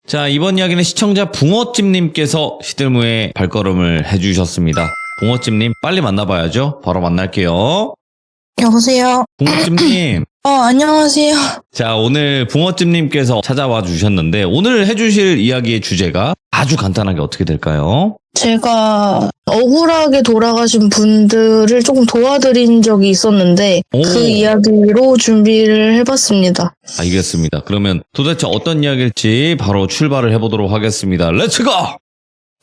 자, 이번 이야기는 시청자 붕어찜님께서 시들무에 발걸음을 해주셨습니다. 붕어찜님 빨리 만나봐야죠. 바로 만날게요. 여보세요? 붕어찜님. 안녕하세요. 자, 오늘 붕어찜님께서 찾아와 주셨는데 오늘 해주실 이야기의 주제가 아주 간단하게 어떻게 될까요? 제가 억울하게 돌아가신 분들을 조금 도와드린 적이 있었는데 그 이야기로 준비를 해봤습니다. 알겠습니다. 그러면 도대체 어떤 이야기일지 바로 출발을 해보도록 하겠습니다. 렛츠고!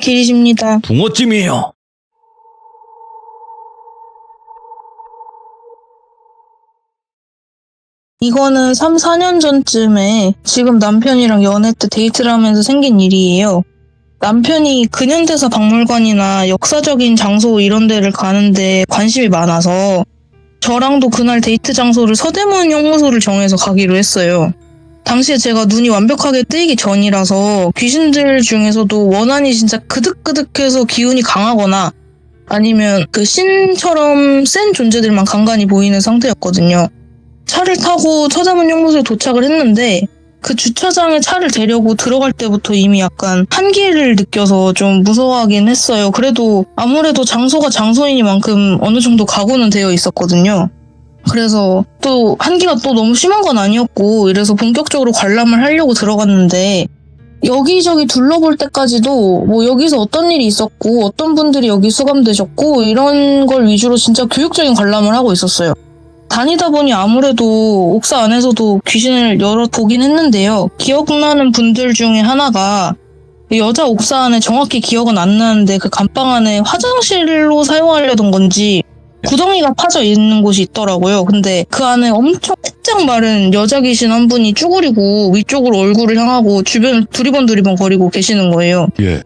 길이십니다. 붕어찜이에요. 이거는 3, 4년 전쯤에 지금 남편이랑 연애 때 데이트를 하면서 생긴 일이에요. 남편이 근현대사 박물관이나 역사적인 장소 이런 데를 가는데 관심이 많아서 저랑도 그날 데이트 장소를 서대문 형무소를 정해서 가기로 했어요. 당시에 제가 눈이 완벽하게 뜨이기 전이라서 귀신들 중에서도 원한이 진짜 그득그득해서 기운이 강하거나 아니면 그 신처럼 센 존재들만 간간히 보이는 상태였거든요. 차를 타고 서대문 형무소에 도착을 했는데 그 주차장에 차를 대려고 들어갈 때부터 이미 약간 한기를 느껴서 좀 무서워하긴 했어요. 그래도 아무래도 장소가 장소이니만큼 어느 정도 각오는 되어 있었거든요. 그래서 또 한기가 또 너무 심한 건 아니었고 이래서 본격적으로 관람을 하려고 들어갔는데 여기저기 둘러볼 때까지도 뭐 여기서 어떤 일이 있었고 어떤 분들이 여기 수감되셨고 이런 걸 위주로 진짜 교육적인 관람을 하고 있었어요. 다니다 보니 아무래도 옥사 안에서도 귀신을 여러 보긴 했는데요. 기억나는 분들 중에 하나가 여자 옥사 안에 정확히 기억은 안 나는데 그 감방 안에 화장실로 사용하려던 건지 구덩이가 파져 있는 곳이 있더라고요. 근데 그 안에 엄청 쫙 마른 여자 귀신 한 분이 쭈그리고 위쪽으로 얼굴을 향하고 주변을 두리번 거리고 계시는 거예요. 예.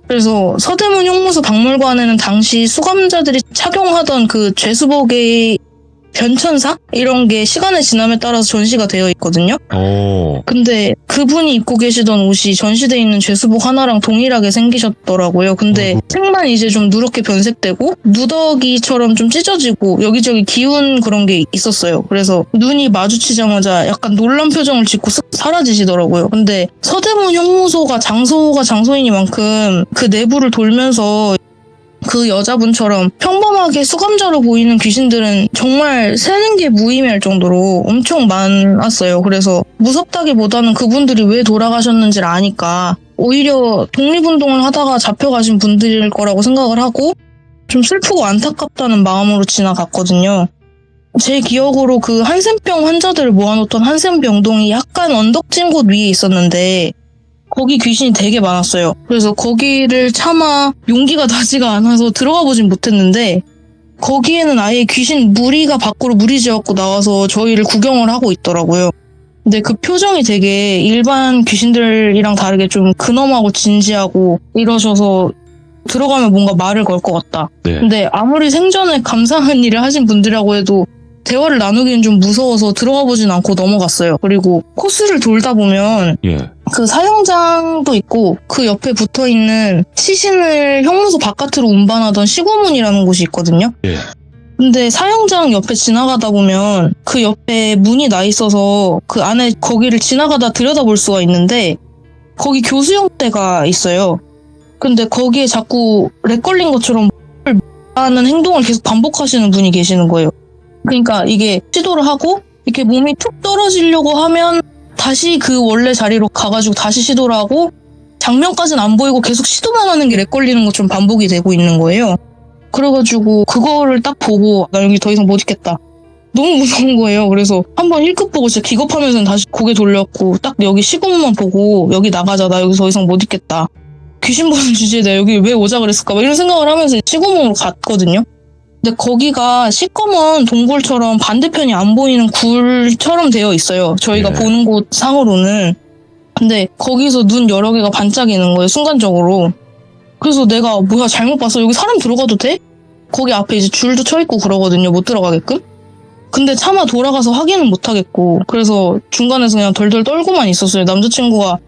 그래서 서대문 형무소 박물관에는 당시 수감자들이 착용하던 그 죄수복의 변천사? 이런 게 시간의 지남에 따라서 전시가 되어 있거든요. 근데 그분이 입고 계시던 옷이 전시되어 있는 죄수복 하나랑 동일하게 생기셨더라고요. 근데 색만 이제 좀 누렇게 변색되고 누더기처럼 좀 찢어지고 여기저기 기운 그런 게 있었어요. 그래서 눈이 마주치자마자 약간 놀란 표정을 짓고 쓱 사라지시더라고요. 근데 서대문 형무소가 장소가 장소이니만큼 그 내부를 돌면서 그 여자분처럼 평범하게 수감자로 보이는 귀신들은 정말 세는 게 무의미할 정도로 엄청 많았어요. 그래서 무섭다기보다는 그분들이 왜 돌아가셨는지를 아니까 오히려 독립운동을 하다가 잡혀가신 분들일 거라고 생각을 하고 좀 슬프고 안타깝다는 마음으로 지나갔거든요. 제 기억으로 그 한센병 환자들을 모아놓던 한센병동이 약간 언덕진 곳 위에 있었는데 거기 귀신이 되게 많았어요. 그래서 거기를 차마 용기가 나지가 않아서 들어가 보진 못했는데 거기에는 아예 귀신 무리가 밖으로 무리지어갖고 나와서 저희를 구경을 하고 있더라고요. 근데 그 표정이 되게 일반 귀신들이랑 다르게 좀 근엄하고 진지하고 이러셔서 들어가면 뭔가 말을 걸 것 같다. 네. 근데 아무리 생전에 감사한 일을 하신 분들이라고 해도 대화를 나누기는 좀 무서워서 들어가 보진 않고 넘어갔어요. 그리고 코스를 돌다 보면 그 사형장도 있고 그 옆에 붙어있는 시신을 형무소 바깥으로 운반하던 시고문이라는 곳이 있거든요. 근데 사형장 옆에 지나가다 보면 그 옆에 문이 나 있어서 그 안에 거기를 지나가다 들여다볼 수가 있는데 거기 교수형대가 있어요. 근데 거기에 자꾸 렉 걸린 것처럼 하는 행동을 계속 반복하시는 분이 계시는 거예요. 그러니까 이게 시도를 하고 이렇게 몸이 툭 떨어지려고 하면 다시 그 원래 자리로 가가지고 다시 시도를 하고 장면까지는 안 보이고 계속 시도만 하는 게 렉 걸리는 것처럼 반복이 되고 있는 거예요. 그래가지고 그거를 딱 보고 나 여기 더 이상 못 있겠다. 너무 무서운 거예요. 그래서 한번 1급 보고 진짜 기겁하면서 다시 고개 돌렸고 딱 여기 시공만 보고 여기 나가자. 나 여기 더 이상 못 있겠다. 귀신 보는 주제에 내가 여기 왜 오자 그랬을까 막 이런 생각을 하면서 시공으로 갔거든요. 근데 거기가 시꺼먼 동굴처럼 반대편이 안 보이는 굴처럼 되어 있어요. 저희가 보는 곳 상으로는. 근데 거기서 눈 여러 개가 반짝이는 거예요. 순간적으로. 그래서 내가 뭐야 잘못 봤어. 여기 사람 들어가도 돼? 거기 앞에 이제 줄도 쳐 있고 그러거든요. 못 들어가게끔. 근데 차마 돌아가서 확인은 못 하겠고 그래서 중간에서 그냥 덜덜 떨고만 있었어요. 남자친구가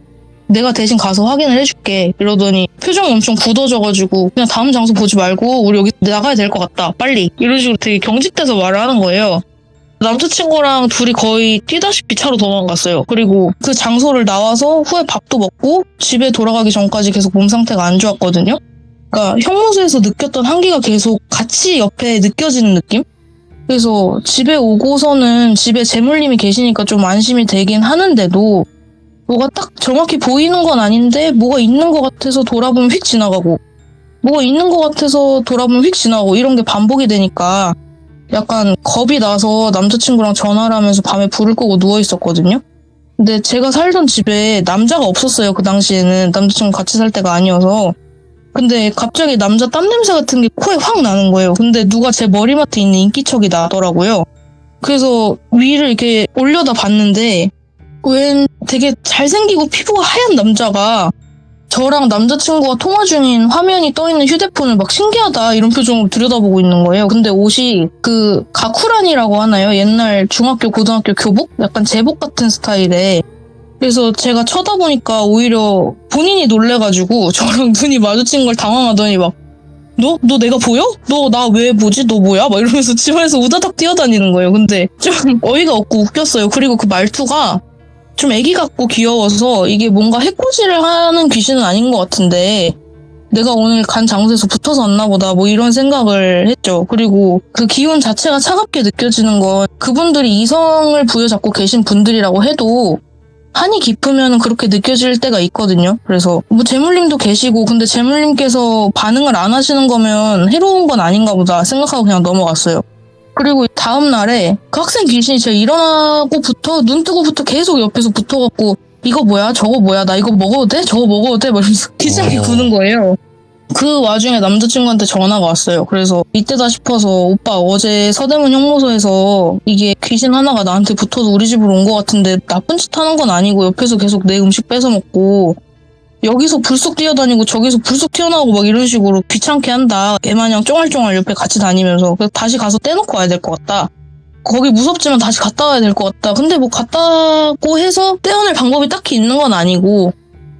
내가 대신 가서 확인을 해줄게 이러더니 표정이 엄청 굳어져가지고 그냥 다음 장소 보지 말고 우리 여기 나가야 될 것 같다 빨리 이런 식으로 되게 경직돼서 말을 하는 거예요. 남자친구랑 둘이 거의 뛰다시피 차로 도망갔어요. 그리고 그 장소를 나와서 후에 밥도 먹고 집에 돌아가기 전까지 계속 몸 상태가 안 좋았거든요. 그러니까 형무소에서 느꼈던 한기가 계속 같이 옆에 느껴지는 느낌? 그래서 집에 오고서는 집에 재물님이 계시니까 좀 안심이 되긴 하는데도 뭐가 딱 정확히 보이는 건 아닌데 뭐가 있는 것 같아서 돌아보면 휙 지나가고 뭐가 있는 것 같아서 돌아보면 휙 지나가고 이런 게 반복이 되니까 약간 겁이 나서 남자친구랑 전화를 하면서 밤에 불을 끄고 누워있었거든요. 근데 제가 살던 집에 남자가 없었어요. 그 당시에는 남자친구 같이 살 때가 아니어서. 근데 갑자기 남자 땀 냄새 같은 게 코에 확 나는 거예요. 근데 누가 제 머리맡에 있는 인기척이 나더라고요. 그래서 위를 이렇게 올려다 봤는데 웬 되게 잘생기고 피부가 하얀 남자가 저랑 남자친구가 통화 중인 화면이 떠있는 휴대폰을 막 신기하다 이런 표정으로 들여다보고 있는 거예요. 근데 옷이 그 가쿠란이라고 하나요? 옛날 중학교, 고등학교 교복? 약간 제복 같은 스타일에. 그래서 제가 쳐다보니까 오히려 본인이 놀래가지고 저랑 눈이 마주친 걸 당황하더니 막 너 내가 보여? 너 나 왜 보지? 너 뭐야? 막 이러면서 집안에서 우다닥 뛰어다니는 거예요. 근데 좀 어이가 없고 웃겼어요. 그리고 그 말투가 좀 애기 같고 귀여워서 이게 뭔가 해코지를 하는 귀신은 아닌 것 같은데 내가 오늘 간 장소에서 붙어서 왔나 보다 뭐 이런 생각을 했죠. 그리고 그 기운 자체가 차갑게 느껴지는 건 그분들이 이성을 부여잡고 계신 분들이라고 해도 한이 깊으면 그렇게 느껴질 때가 있거든요. 그래서 뭐 재물님도 계시고 근데 재물님께서 반응을 안 하시는 거면 해로운 건 아닌가 보다 생각하고 그냥 넘어갔어요. 그리고 다음 날에 그 학생 귀신이 제가 일어나고부터 눈 뜨고부터 계속 옆에서 붙어갖고 이거 뭐야 저거 뭐야 나 이거 먹어도 돼? 저거 먹어도 돼? 막 이러면서 기장이 구는 거예요. 그 와중에 남자친구한테 전화가 왔어요. 그래서 이때다 싶어서 오빠 어제 서대문 형무소에서 이게 귀신 하나가 나한테 붙어서 우리 집으로 온 것 같은데 나쁜 짓 하는 건 아니고 옆에서 계속 내 음식 뺏어 먹고 여기서 불쑥 뛰어다니고 저기서 불쑥 튀어나오고 막 이런 식으로 귀찮게 한다. 애마냥 쫑알쫑알 옆에 같이 다니면서 그래서 다시 가서 떼놓고 와야 될 것 같다. 거기 무섭지만 다시 갔다 와야 될 것 같다. 근데 뭐 갔다고 해서 떼어낼 방법이 딱히 있는 건 아니고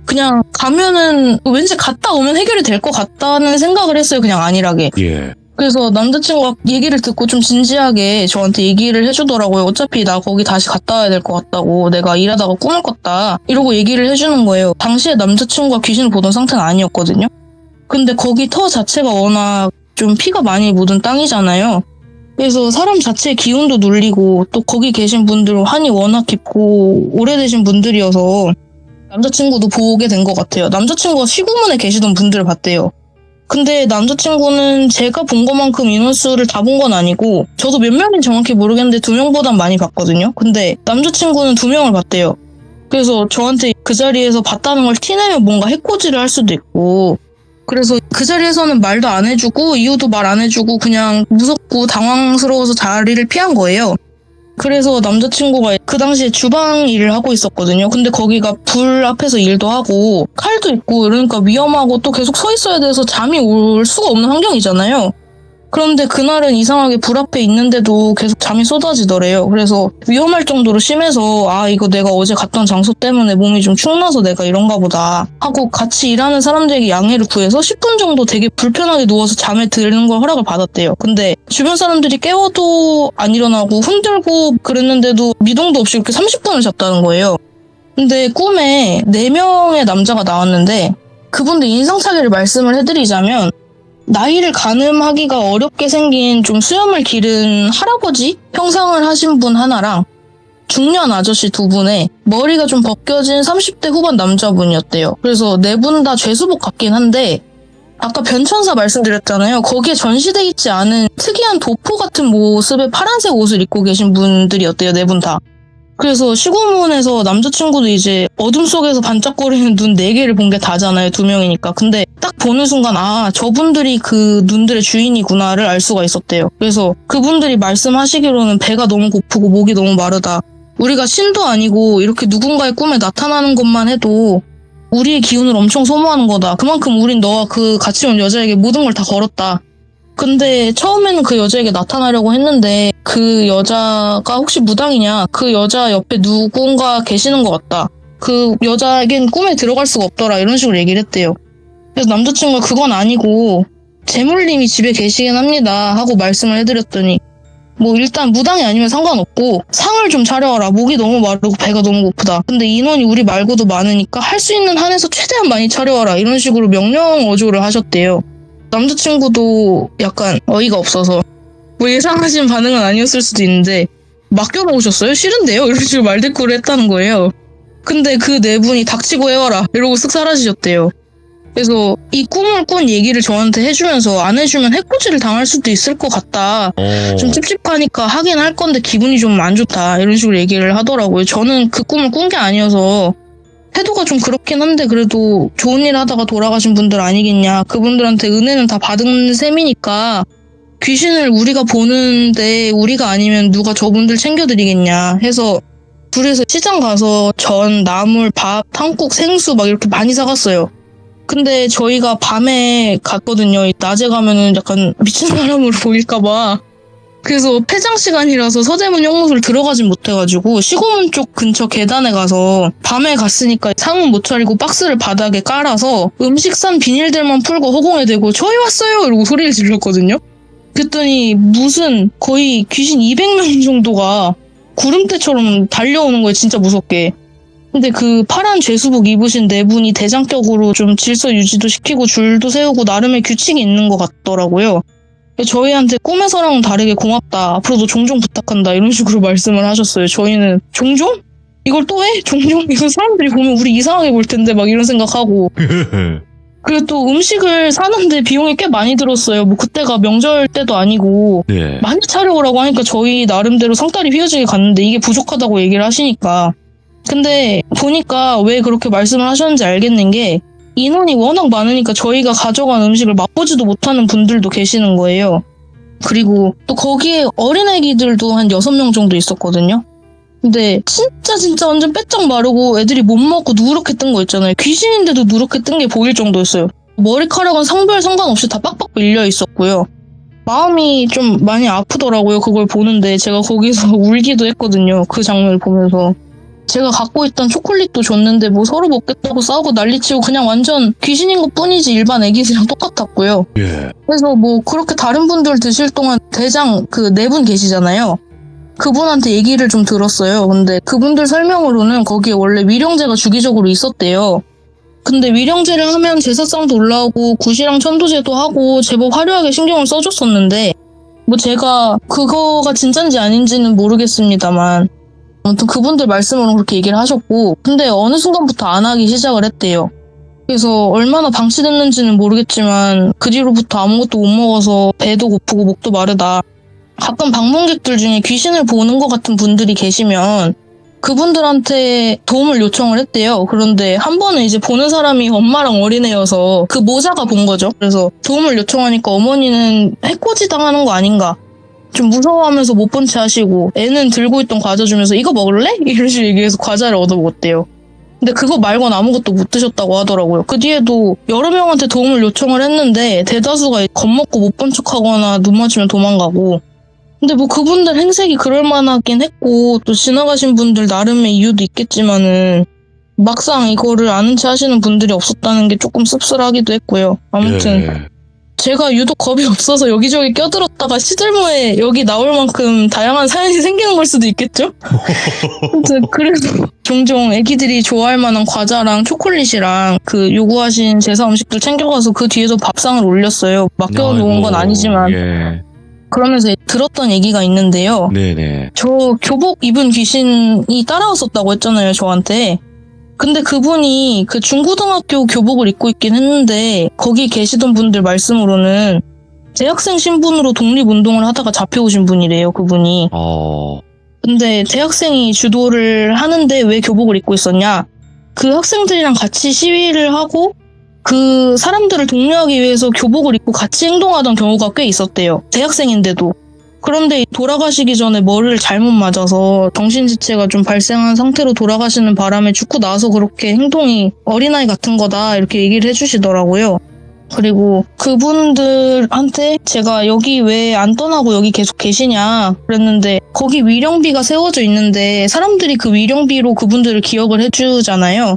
그냥 가면은 왠지 갔다 오면 해결이 될 것 같다는 생각을 했어요. 그냥 안일하게. 예. 그래서 남자친구가 얘기를 듣고 좀 진지하게 저한테 얘기를 해주더라고요. 어차피 나 거기 다시 갔다 와야 될 것 같다고. 내가 일하다가 꿈을 꿨다. 이러고 얘기를 해주는 거예요. 당시에 남자친구가 귀신을 보던 상태는 아니었거든요. 근데 거기 터 자체가 워낙 좀 피가 많이 묻은 땅이잖아요. 그래서 사람 자체의 기운도 눌리고 또 거기 계신 분들은 한이 워낙 깊고 오래되신 분들이어서 남자친구도 보게 된 것 같아요. 남자친구가 시구문에 계시던 분들을 봤대요. 근데 남자친구는 제가 본 것만큼 인원수를 다 본 건 아니고 저도 몇 명인지 정확히 모르겠는데 2명보단 많이 봤거든요. 근데 남자친구는 2명을 봤대요. 그래서 저한테 그 자리에서 봤다는 걸 티내면 뭔가 해코지를 할 수도 있고 그래서 그 자리에서는 말도 안 해주고 이유도 말 안 해주고 그냥 무섭고 당황스러워서 자리를 피한 거예요. 그래서 남자친구가 그 당시에 주방 일을 하고 있었거든요. 근데 거기가 불 앞에서 일도 하고 칼도 있고 이러니까 위험하고 또 계속 서 있어야 돼서 잠이 올 수가 없는 환경이잖아요. 그런데 그날은 이상하게 불 앞에 있는데도 계속 잠이 쏟아지더래요. 그래서 위험할 정도로 심해서 아 이거 내가 어제 갔던 장소 때문에 몸이 좀 축나서 내가 이런가 보다 하고 같이 일하는 사람들에게 양해를 구해서 10분 정도 되게 불편하게 누워서 잠에 드는 걸 허락을 받았대요. 근데 주변 사람들이 깨워도 안 일어나고 흔들고 그랬는데도 미동도 없이 이렇게 30분을 잤다는 거예요. 근데 꿈에 4명의 남자가 나왔는데 그분들 인상착의를 말씀을 해드리자면 나이를 가늠하기가 어렵게 생긴 좀 수염을 기른 할아버지 형상을 하신 분 하나랑 중년 아저씨 2분에 머리가 좀 벗겨진 30대 후반 남자분이었대요. 그래서 4분 다 죄수복 같긴 한데 아까 변천사 말씀드렸잖아요. 거기에 전시돼 있지 않은 특이한 도포 같은 모습의 파란색 옷을 입고 계신 분들이었대요. 4분 다. 그래서 시구문에서 남자친구도 이제 어둠 속에서 반짝거리는 눈 4개를 본 게 다잖아요. 2명이니까. 근데 딱 보는 순간 아 저분들이 그 눈들의 주인이구나를 알 수가 있었대요. 그래서 그분들이 말씀하시기로는 배가 너무 고프고 목이 너무 마르다. 우리가 신도 아니고 이렇게 누군가의 꿈에 나타나는 것만 해도 우리의 기운을 엄청 소모하는 거다. 그만큼 우린 너와 그 같이 온 여자에게 모든 걸 다 걸었다. 근데 처음에는 그 여자에게 나타나려고 했는데 그 여자가 혹시 무당이냐? 그 여자 옆에 누군가 계시는 것 같다. 그 여자에겐 꿈에 들어갈 수가 없더라. 이런 식으로 얘기를 했대요. 그래서 남자친구가 그건 아니고 재물님이 집에 계시긴 합니다 하고 말씀을 해드렸더니 뭐 일단 무당이 아니면 상관없고 상을 좀 차려와라. 목이 너무 마르고 배가 너무 고프다. 근데 인원이 우리 말고도 많으니까 할 수 있는 한에서 최대한 많이 차려와라. 이런 식으로 명령 어조를 하셨대요. 남자친구도 약간 어이가 없어서 뭐 예상하신 반응은 아니었을 수도 있는데 맡겨놓으셨어요? 싫은데요? 이런 식으로 말대꾸를 했다는 거예요. 근데 그 네 분이 닥치고 해와라 이러고 쓱 사라지셨대요. 그래서 이 꿈을 꾼 얘기를 저한테 해주면서 안 해주면 해코지를 당할 수도 있을 것 같다. 좀 찝찝하니까 하긴 할 건데 기분이 좀 안 좋다. 이런 식으로 얘기를 하더라고요. 저는 그 꿈을 꾼 게 아니어서 태도가 좀 그렇긴 한데 그래도 좋은 일 하다가 돌아가신 분들 아니겠냐. 그분들한테 은혜는 다 받은 셈이니까 귀신을 우리가 보는데 우리가 아니면 누가 저분들 챙겨드리겠냐 해서 둘이서 시장 가서 전, 나물, 밥, 탕국, 생수 막 이렇게 많이 사갔어요. 근데 저희가 밤에 갔거든요. 낮에 가면은 약간 미친 사람으로 보일까봐. 그래서 폐장 시간이라서 서대문 형무소를 들어가진 못해가지고 시고문 쪽 근처 계단에 가서 밤에 갔으니까 상은 못 차리고 박스를 바닥에 깔아서 음식 싼 비닐들만 풀고 허공에 대고 저희 왔어요! 이러고 소리를 질렀거든요. 그랬더니 무슨 거의 귀신 200명 정도가 구름대처럼 달려오는 거예요. 진짜 무섭게. 근데 그 파란 죄수복 입으신 네 분이 대장격으로 좀 질서 유지도 시키고 줄도 세우고 나름의 규칙이 있는 것 같더라고요. 저희한테 꿈에서랑은 다르게 고맙다. 앞으로도 종종 부탁한다. 이런 식으로 말씀을 하셨어요. 저희는 종종? 이걸 또 해? 종종? 이거 사람들이 보면 우리 이상하게 볼 텐데 막 이런 생각하고. 그리고 또 음식을 사는데 비용이 꽤 많이 들었어요. 뭐 그때가 명절 때도 아니고 네. 많이 차려오라고 하니까 저희 나름대로 성딸이 휘어지게 갔는데 이게 부족하다고 얘기를 하시니까. 근데 보니까 왜 그렇게 말씀을 하셨는지 알겠는 게 인원이 워낙 많으니까 저희가 가져간 음식을 맛보지도 못하는 분들도 계시는 거예요. 그리고 또 거기에 어린애기들도 한 6명 정도 있었거든요. 근데 진짜 완전 빼짝 마르고 애들이 못 먹고 누렇게 뜬 거 있잖아요. 귀신인데도 누렇게 뜬 게 보일 정도였어요. 머리카락은 성별 상관없이 다 빡빡 밀려 있었고요. 마음이 좀 많이 아프더라고요. 그걸 보는데 제가 거기서 울기도 했거든요. 그 장면을 보면서. 제가 갖고 있던 초콜릿도 줬는데 뭐 서로 먹겠다고 싸우고 난리치고 그냥 완전 귀신인 것 뿐이지 일반 애기들이랑 똑같았고요. 예. 그래서 뭐 그렇게 다른 분들 드실 동안 대장 그 네 분 계시잖아요. 그분한테 얘기를 좀 들었어요. 근데 그분들 설명으로는 거기에 원래 위령제가 주기적으로 있었대요. 근데 위령제를 하면 제사상도 올라오고 굿이랑 천도제도 하고 제법 화려하게 신경을 써줬었는데 뭐 제가 그거가 진짠지 아닌지는 모르겠습니다만 아무튼 그분들 말씀으로 그렇게 얘기를 하셨고 근데 어느 순간부터 안 하기 시작을 했대요. 그래서 얼마나 방치됐는지는 모르겠지만 그 뒤로부터 아무것도 못 먹어서 배도 고프고 목도 마르다. 가끔 방문객들 중에 귀신을 보는 것 같은 분들이 계시면 그분들한테 도움을 요청을 했대요. 그런데 한 번은 이제 보는 사람이 엄마랑 어린애여서 그 모자가 본 거죠. 그래서 도움을 요청하니까 어머니는 해코지 당하는 거 아닌가. 좀 무서워하면서 못 본 채 하시고 애는 들고 있던 과자 주면서 이거 먹을래? 이런 식으로 얘기해서 과자를 얻어 먹었대요. 근데 그거 말고는 아무것도 못 드셨다고 하더라고요. 그 뒤에도 여러 명한테 도움을 요청을 했는데 대다수가 겁먹고 못 본 척하거나 눈 맞추면 도망가고 근데 뭐 그분들 행색이 그럴만하긴 했고 또 지나가신 분들 나름의 이유도 있겠지만은 막상 이거를 아는 체 하시는 분들이 없었다는 게 조금 씁쓸하기도 했고요. 아무튼 예. 제가 유독 겁이 없어서 여기저기 껴들었다가 시들모에 여기 나올 만큼 다양한 사연이 생기는 걸 수도 있겠죠? 아무튼 그래서 종종 애기들이 좋아할 만한 과자랑 초콜릿이랑 그 요구하신 제사 음식들 챙겨가서 그 뒤에도 밥상을 올렸어요. 맡겨놓은 건 아니지만 예. 그러면서 들었던 얘기가 있는데요. 네네. 저 교복 입은 귀신이 따라왔었다고 했잖아요, 저한테. 근데 그분이 그 중고등학교 교복을 입고 있긴 했는데 거기 계시던 분들 말씀으로는 대학생 신분으로 독립운동을 하다가 잡혀오신 분이래요, 그분이. 근데 대학생이 주도를 하는데 왜 교복을 입고 있었냐? 그 학생들이랑 같이 시위를 하고 그 사람들을 독려하기 위해서 교복을 입고 같이 행동하던 경우가 꽤 있었대요. 대학생인데도. 그런데 돌아가시기 전에 머리를 잘못 맞아서 정신지체가 좀 발생한 상태로 돌아가시는 바람에 죽고 나서 그렇게 행동이 어린아이 같은 거다 이렇게 얘기를 해주시더라고요. 그리고 그분들한테 제가 여기 왜 안 떠나고 여기 계속 계시냐 그랬는데 거기 위령비가 세워져 있는데 사람들이 그 위령비로 그분들을 기억을 해주잖아요.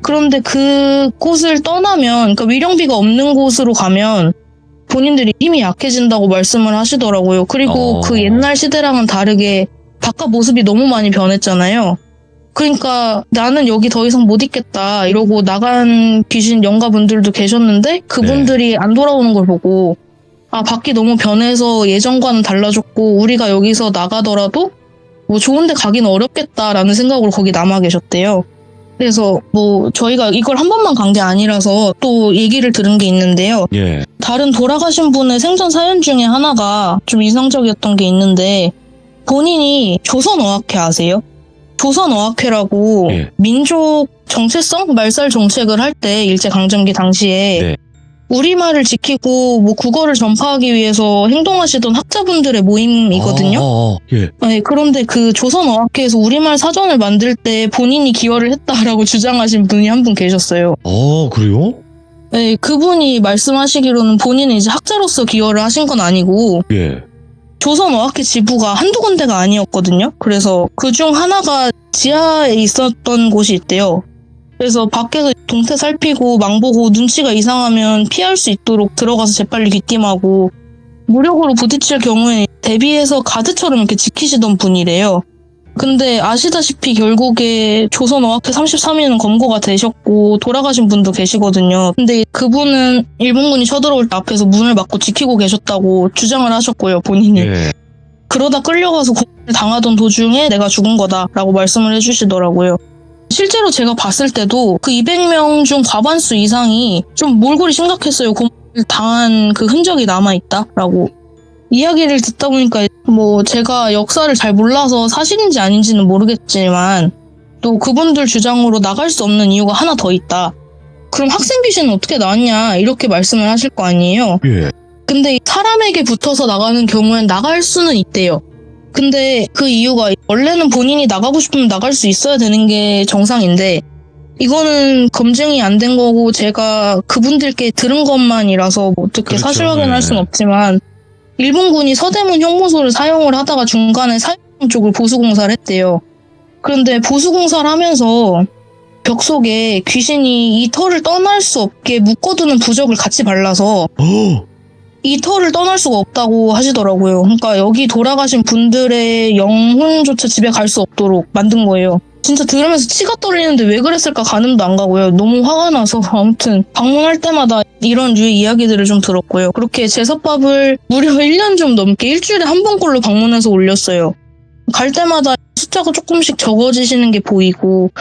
그런데 그 곳을 떠나면 그러니까 위령비가 없는 곳으로 가면 본인들이 힘이 약해진다고 말씀을 하시더라고요. 그리고 그 옛날 시대랑은 다르게 바깥 모습이 너무 많이 변했잖아요. 그러니까 나는 여기 더 이상 못 있겠다 이러고 나간 귀신 영가분들도 계셨는데 그분들이 안 돌아오는 걸 보고 아, 밖이 너무 변해서 예전과는 달라졌고 우리가 여기서 나가더라도 뭐 좋은 데 가기는 어렵겠다라는 생각으로 거기 남아 계셨대요. 그래서 뭐 저희가 이걸 한 번만 간 게 아니라서 또 얘기를 들은 게 있는데요. 다른 돌아가신 분의 생전 사연 중에 하나가 좀 인상적이었던 게 있는데 본인이 조선어학회 아세요? 조선어학회라고 민족 정체성 말살 정책을 할 때 일제강점기 당시에 우리말을 지키고 뭐 국어를 전파하기 위해서 행동하시던 학자분들의 모임이거든요. 네, 그런데 그 조선어학회에서 우리말 사전을 만들 때 본인이 기여를 했다라고 주장하신 분이 한 분 계셨어요. 그래요? 네, 그분이 말씀하시기로는 본인은 이제 학자로서 기여를 하신 건 아니고 조선어학회 지부가 한두 군데가 아니었거든요. 그래서 그중 하나가 지하에 있었던 곳이 있대요. 그래서 밖에서 동태 살피고 망보고 눈치가 이상하면 피할 수 있도록 들어가서 재빨리 귀띔하고 무력으로 부딪힐 경우에 대비해서 가드처럼 이렇게 지키시던 분이래요. 근데 아시다시피 결국에 조선어학회 33인은 검거가 되셨고 돌아가신 분도 계시거든요. 근데 그분은 일본군이 쳐들어올 때 앞에서 문을 막고 지키고 계셨다고 주장을 하셨고요, 본인이. 그러다 끌려가서 고문을 당하던 도중에 내가 죽은 거다라고 말씀을 해주시더라고요. 실제로 제가 봤을 때도 그 200명 중 과반수 이상이 좀 몰골이 심각했어요. 고문을 당한 그 흔적이 남아있다라고. 이야기를 듣다 보니까 뭐 제가 역사를 잘 몰라서 사실인지 아닌지는 모르겠지만 또 그분들 주장으로 나갈 수 없는 이유가 하나 더 있다. 그럼 학생 귀신은 어떻게 나왔냐 이렇게 말씀을 하실 거 아니에요. 근데 사람에게 붙어서 나가는 경우엔 나갈 수는 있대요. 근데 그 이유가 원래는 본인이 나가고 싶으면 나갈 수 있어야 되는 게 정상인데 이거는 검증이 안 된 거고 제가 그분들께 들은 것만이라서 뭐 어떻게 사실 확인할 수는 없지만 일본군이 서대문 형무소를 사용을 하다가 중간에 사용 쪽을 보수공사를 했대요. 그런데 보수공사를 하면서 벽 속에 귀신이 이 터를 떠날 수 없게 묶어두는 부적을 같이 발라서 이 터를 떠날 수가 없다고 하시더라고요. 그러니까 여기 돌아가신 분들의 영혼조차 집에 갈 수 없도록 만든 거예요. 진짜 들으면서 치가 떨리는데 왜 그랬을까 가늠도 안 가고요. 너무 화가 나서 아무튼 방문할 때마다 이런 류의 이야기들을 좀 들었고요. 그렇게 제섭밥을 무려 1년 좀 넘게 일주일에 한 번꼴로 방문해서 올렸어요. 갈 때마다 숫자가 조금씩 적어지시는 게 보이고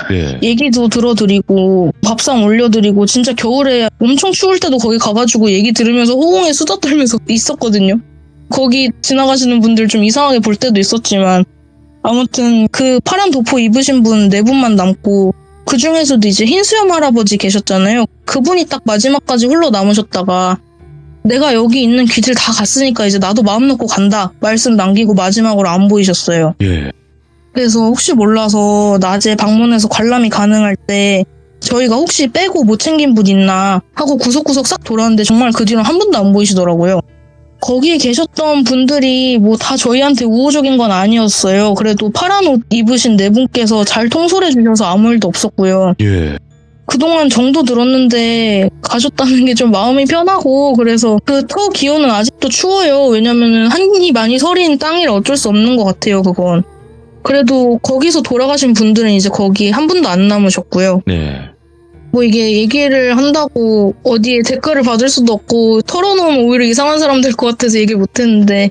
얘기도 들어드리고 밥상 올려드리고 진짜 겨울에 엄청 추울 때도 거기 가가지고 얘기 들으면서 호공에 수다 떨면서 있었거든요. 거기 지나가시는 분들 좀 이상하게 볼 때도 있었지만 아무튼 그 파란 도포 입으신 분 4분만 남고 그 중에서도 이제 흰수염 할아버지 계셨잖아요. 그분이 딱 마지막까지 홀로 남으셨다가 내가 여기 있는 귀들 다 갔으니까 이제 나도 마음 놓고 간다 말씀 남기고 마지막으로 안 보이셨어요. 그래서 혹시 몰라서 낮에 방문해서 관람이 가능할 때 저희가 혹시 빼고 못 챙긴 분 있나 하고 구석구석 싹 돌았는데 정말 그 뒤로 한 분도 안 보이시더라고요. 거기에 계셨던 분들이 뭐 다 저희한테 우호적인 건 아니었어요. 그래도 파란 옷 입으신 4분께서 잘 통솔해 주셔서 아무 일도 없었고요. 그동안 정도 들었는데 가셨다는 게 좀 마음이 편하고 그래서 그 터 기온은 아직도 추워요. 왜냐면은 한이 많이 서린 땅이라 어쩔 수 없는 것 같아요. 그건. 그래도 거기서 돌아가신 분들은 이제 거기 한 분도 안 남으셨고요. 뭐 이게 얘기를 한다고 어디에 댓글을 받을 수도 없고 털어놓으면 오히려 이상한 사람 될 것 같아서 얘기 못했는데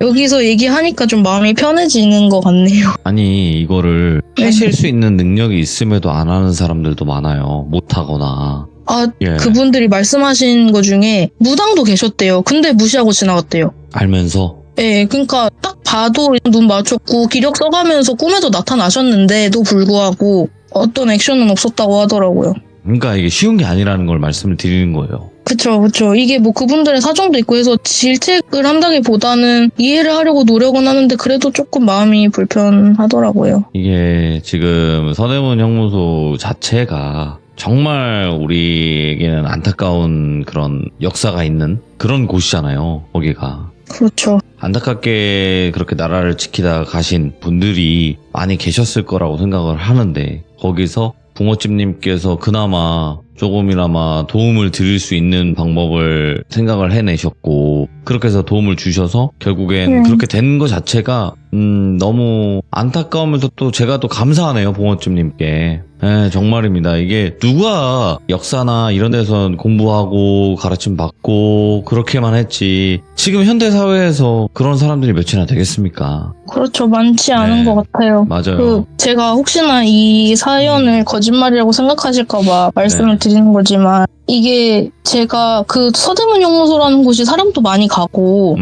여기서 얘기하니까 좀 마음이 편해지는 것 같네요. 아니 이거를 하실 수 있는 능력이 있음에도 안 하는 사람들도 많아요. 못하거나. 그분들이 말씀하신 것 중에 무당도 계셨대요. 근데 무시하고 지나갔대요. 알면서? 네, 그러니까 딱 봐도 눈 맞췄고 기력 써가면서 꿈에도 나타나셨는데도 불구하고 어떤 액션은 없었다고 하더라고요. 그러니까 이게 쉬운 게 아니라는 걸 말씀을 드리는 거예요. 그쵸. 이게 뭐 그분들의 사정도 있고 해서 질책을 한다기보다는 이해를 하려고 노력은 하는데 그래도 조금 마음이 불편하더라고요. 이게 지금 서대문 형무소 자체가 정말 우리에게는 안타까운 그런 역사가 있는 그런 곳이잖아요. 거기가. 그렇죠. 안타깝게 그렇게 나라를 지키다 가신 분들이 많이 계셨을 거라고 생각을 하는데 거기서 붕어집님께서 그나마 조금이나마 도움을 드릴 수 있는 방법을 생각을 해내셨고 그렇게 해서 도움을 주셔서 결국엔 그렇게 된 것 자체가 너무 안타까우면서 또 제가 또 감사하네요, 봉어집님께. 네, 정말입니다. 이게 누가 역사나 이런 데서 공부하고 가르침 받고 그렇게만 했지 지금 현대사회에서 그런 사람들이 몇이나 되겠습니까? 그렇죠. 많지 않은 것 같아요. 맞아요. 제가 혹시나 이 사연을 거짓말이라고 생각하실까봐 말씀을 드리는 거지만 이게 제가 그 서대문 영무소라는 곳이 사람도 많이 가고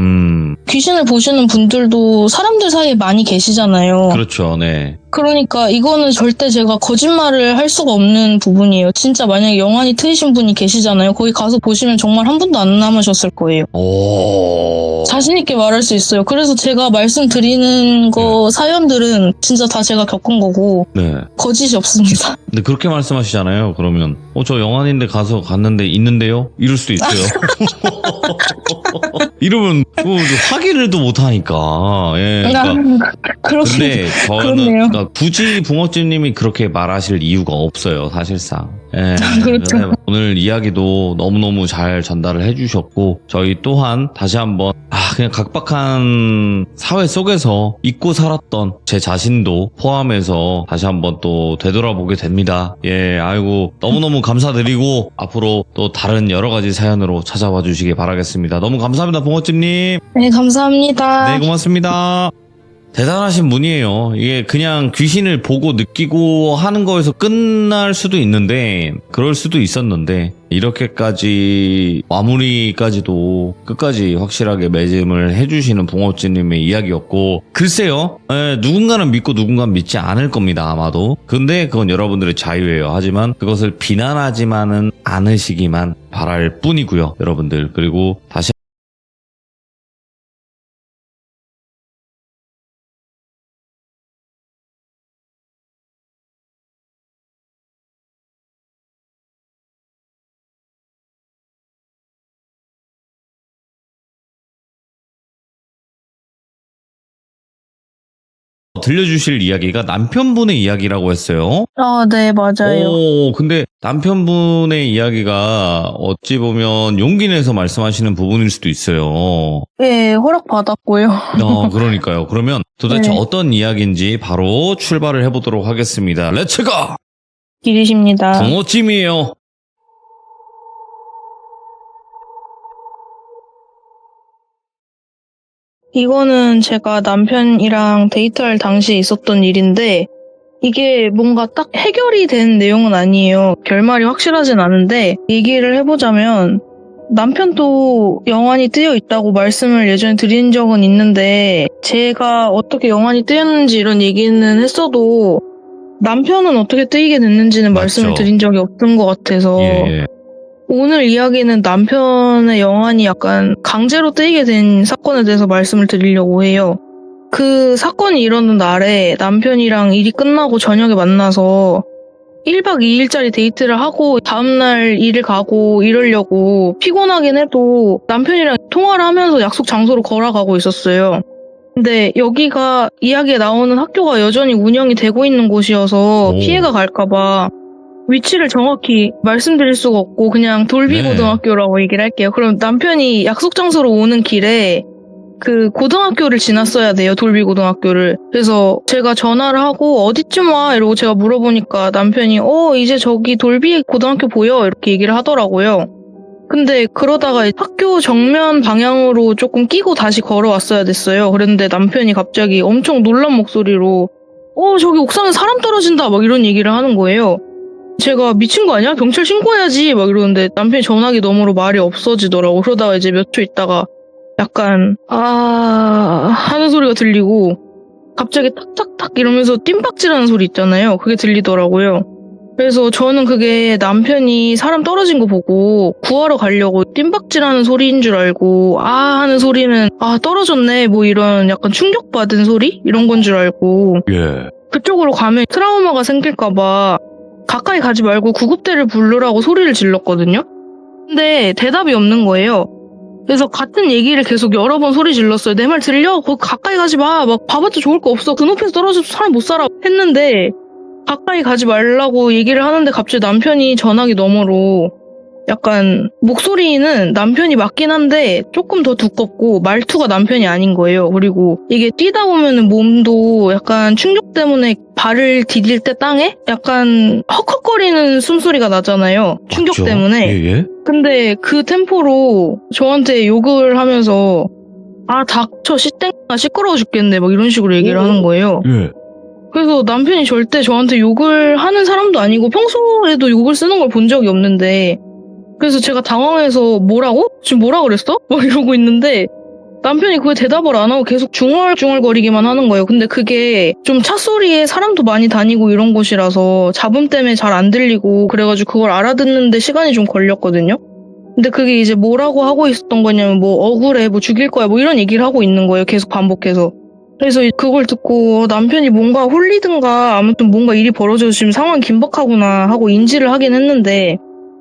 귀신을 보시는 분들도 사람들 사이에 많이 계시잖아요. 그렇죠. 네. 그러니까 이거는 절대 제가 거짓말을 할 수가 없는 부분이에요. 진짜 만약에 영안이 트이신 분이 계시잖아요. 거기 가서 보시면 정말 한 분도 안 남으셨을 거예요. 자신 있게 말할 수 있어요. 그래서 제가 말씀드리는 사연들은 진짜 다 제가 겪은 거고 거짓이 없습니다. 근데 그렇게 말씀하시잖아요. 그러면 저 영안인데 가서 갔는데 있는데요? 이럴 수도 있어요. 이러면 확인을도 못하니까. 예, 근데 저는 그러니까 굳이 붕어찜님이 그렇게 말하실 이유가 없어요, 사실상. 예, 그렇죠. 오늘 이야기도 너무너무 잘 전달을 해주셨고 저희 또한 다시 한번 그냥 각박한 사회 속에서 잊고 살았던 제 자신도 포함해서 다시 한번 또 되돌아보게 됩니다. 예, 아이고 너무너무 감사드리고 앞으로 또 다른 여러 가지 사연으로 찾아와 주시기 바라겠습니다. 너무 감사합니다, 붕어찜님. 네, 감사합니다. 네, 고맙습니다. 대단하신 분이에요. 이게 그냥 귀신을 보고 느끼고 하는 거에서 끝날 수도 있는데 그럴 수도 있었는데 이렇게까지 마무리까지도 끝까지 확실하게 매짐을 해주시는 붕어찌님의 이야기였고 글쎄요. 누군가는 믿고 누군가는 믿지 않을 겁니다. 아마도. 근데 그건 여러분들의 자유예요. 하지만 그것을 비난하지만은 않으시기만 바랄 뿐이고요. 여러분들. 그리고 다시 들려주실 이야기가 남편분의 이야기라고 했어요. 네, 맞아요. 근데 남편분의 이야기가 어찌 보면 용기 내서 말씀하시는 부분일 수도 있어요. 네, 허락받았고요. 그러니까요. 그러면 도대체 어떤 이야기인지 바로 출발을 해보도록 하겠습니다. 렛츠고! 길이십니다. 붕어찜이에요. 이거는 제가 남편이랑 데이트할 당시에 있었던 일인데 이게 뭔가 딱 해결이 된 내용은 아니에요. 결말이 확실하진 않은데 얘기를 해보자면 남편도 영안이 뜨여 있다고 말씀을 예전에 드린 적은 있는데 제가 어떻게 영안이 뜨였는지 이런 얘기는 했어도 남편은 어떻게 뜨이게 됐는지는 말씀을 드린 적이 없던 것 같아서 오늘 이야기는 남편의 영안이 약간 강제로 뜨이게 된 사건에 대해서 말씀을 드리려고 해요. 그 사건이 일어난 날에 남편이랑 일이 끝나고 저녁에 만나서 1박 2일짜리 데이트를 하고 다음날 일을 가고 이러려고 피곤하긴 해도 남편이랑 통화를 하면서 약속 장소로 걸어가고 있었어요. 근데 여기가 이야기에 나오는 학교가 여전히 운영이 되고 있는 곳이어서 피해가 갈까봐 위치를 정확히 말씀드릴 수가 없고 그냥 돌비 고등학교라고 얘기를 할게요. 그럼 남편이 약속 장소로 오는 길에 그 고등학교를 지났어야 돼요. 돌비 고등학교를. 그래서 제가 전화를 하고 어디쯤 와? 이러고 제가 물어보니까 남편이 이제 저기 돌비 고등학교 보여? 이렇게 얘기를 하더라고요. 근데 그러다가 학교 정면 방향으로 조금 끼고 다시 걸어왔어야 됐어요. 그런데 남편이 갑자기 엄청 놀란 목소리로 저기 옥상에 사람 떨어진다 막 이런 얘기를 하는 거예요. 제가 미친 거 아니야? 경찰 신고해야지 막 이러는데 남편이 전화기 너머로 말이 없어지더라고. 그러다가 이제 몇 초 있다가 약간 하는 소리가 들리고 갑자기 탁탁탁 이러면서 뜀박질하는 소리 있잖아요. 그게 들리더라고요. 그래서 저는 그게 남편이 사람 떨어진 거 보고 구하러 가려고 뜀박질하는 소리인 줄 알고 하는 소리는 떨어졌네 뭐 이런 약간 충격받은 소리? 이런 건 줄 알고 그쪽으로 가면 트라우마가 생길까봐 가까이 가지 말고 구급대를 부르라고 소리를 질렀거든요. 근데 대답이 없는 거예요. 그래서 같은 얘기를 계속 여러 번 소리 질렀어요. 내 말 들려? 거기 가까이 가지 마. 막 봐봤자 좋을 거 없어. 그 높이에서 떨어져서 사람 못 살아. 했는데 가까이 가지 말라고 얘기를 하는데 갑자기 남편이 전화기 너머로 약간 목소리는 남편이 맞긴 한데 조금 더 두껍고 말투가 남편이 아닌 거예요. 그리고 이게 뛰다 보면은 몸도 약간 충격 때문에 발을 디딜 때 땅에 약간 헉헉거리는 숨소리가 나잖아요. 충격 맞죠? 때문에. 예. 근데 그 템포로 저한테 욕을 하면서 아 닥쳐 씨땡아 시끄러워 죽겠네 막 이런 식으로 얘기를 하는 거예요. 예. 그래서 남편이 절대 저한테 욕을 하는 사람도 아니고 평소에도 욕을 쓰는 걸 본 적이 없는데 그래서 제가 당황해서 뭐라고? 지금 뭐라 그랬어? 막 이러고 있는데 남편이 그에 대답을 안 하고 계속 중얼중얼거리기만 하는 거예요. 근데 그게 좀 찻소리에 사람도 많이 다니고 이런 곳이라서 잡음 때문에 잘 안 들리고 그래가지고 그걸 알아듣는데 시간이 좀 걸렸거든요. 근데 그게 이제 뭐라고 하고 있었던 거냐면 뭐 억울해, 뭐 죽일 거야, 뭐 이런 얘기를 하고 있는 거예요. 계속 반복해서. 그래서 그걸 듣고 남편이 뭔가 홀리든가 아무튼 뭔가 일이 벌어져서 지금 상황이 긴박하구나 하고 인지를 하긴 했는데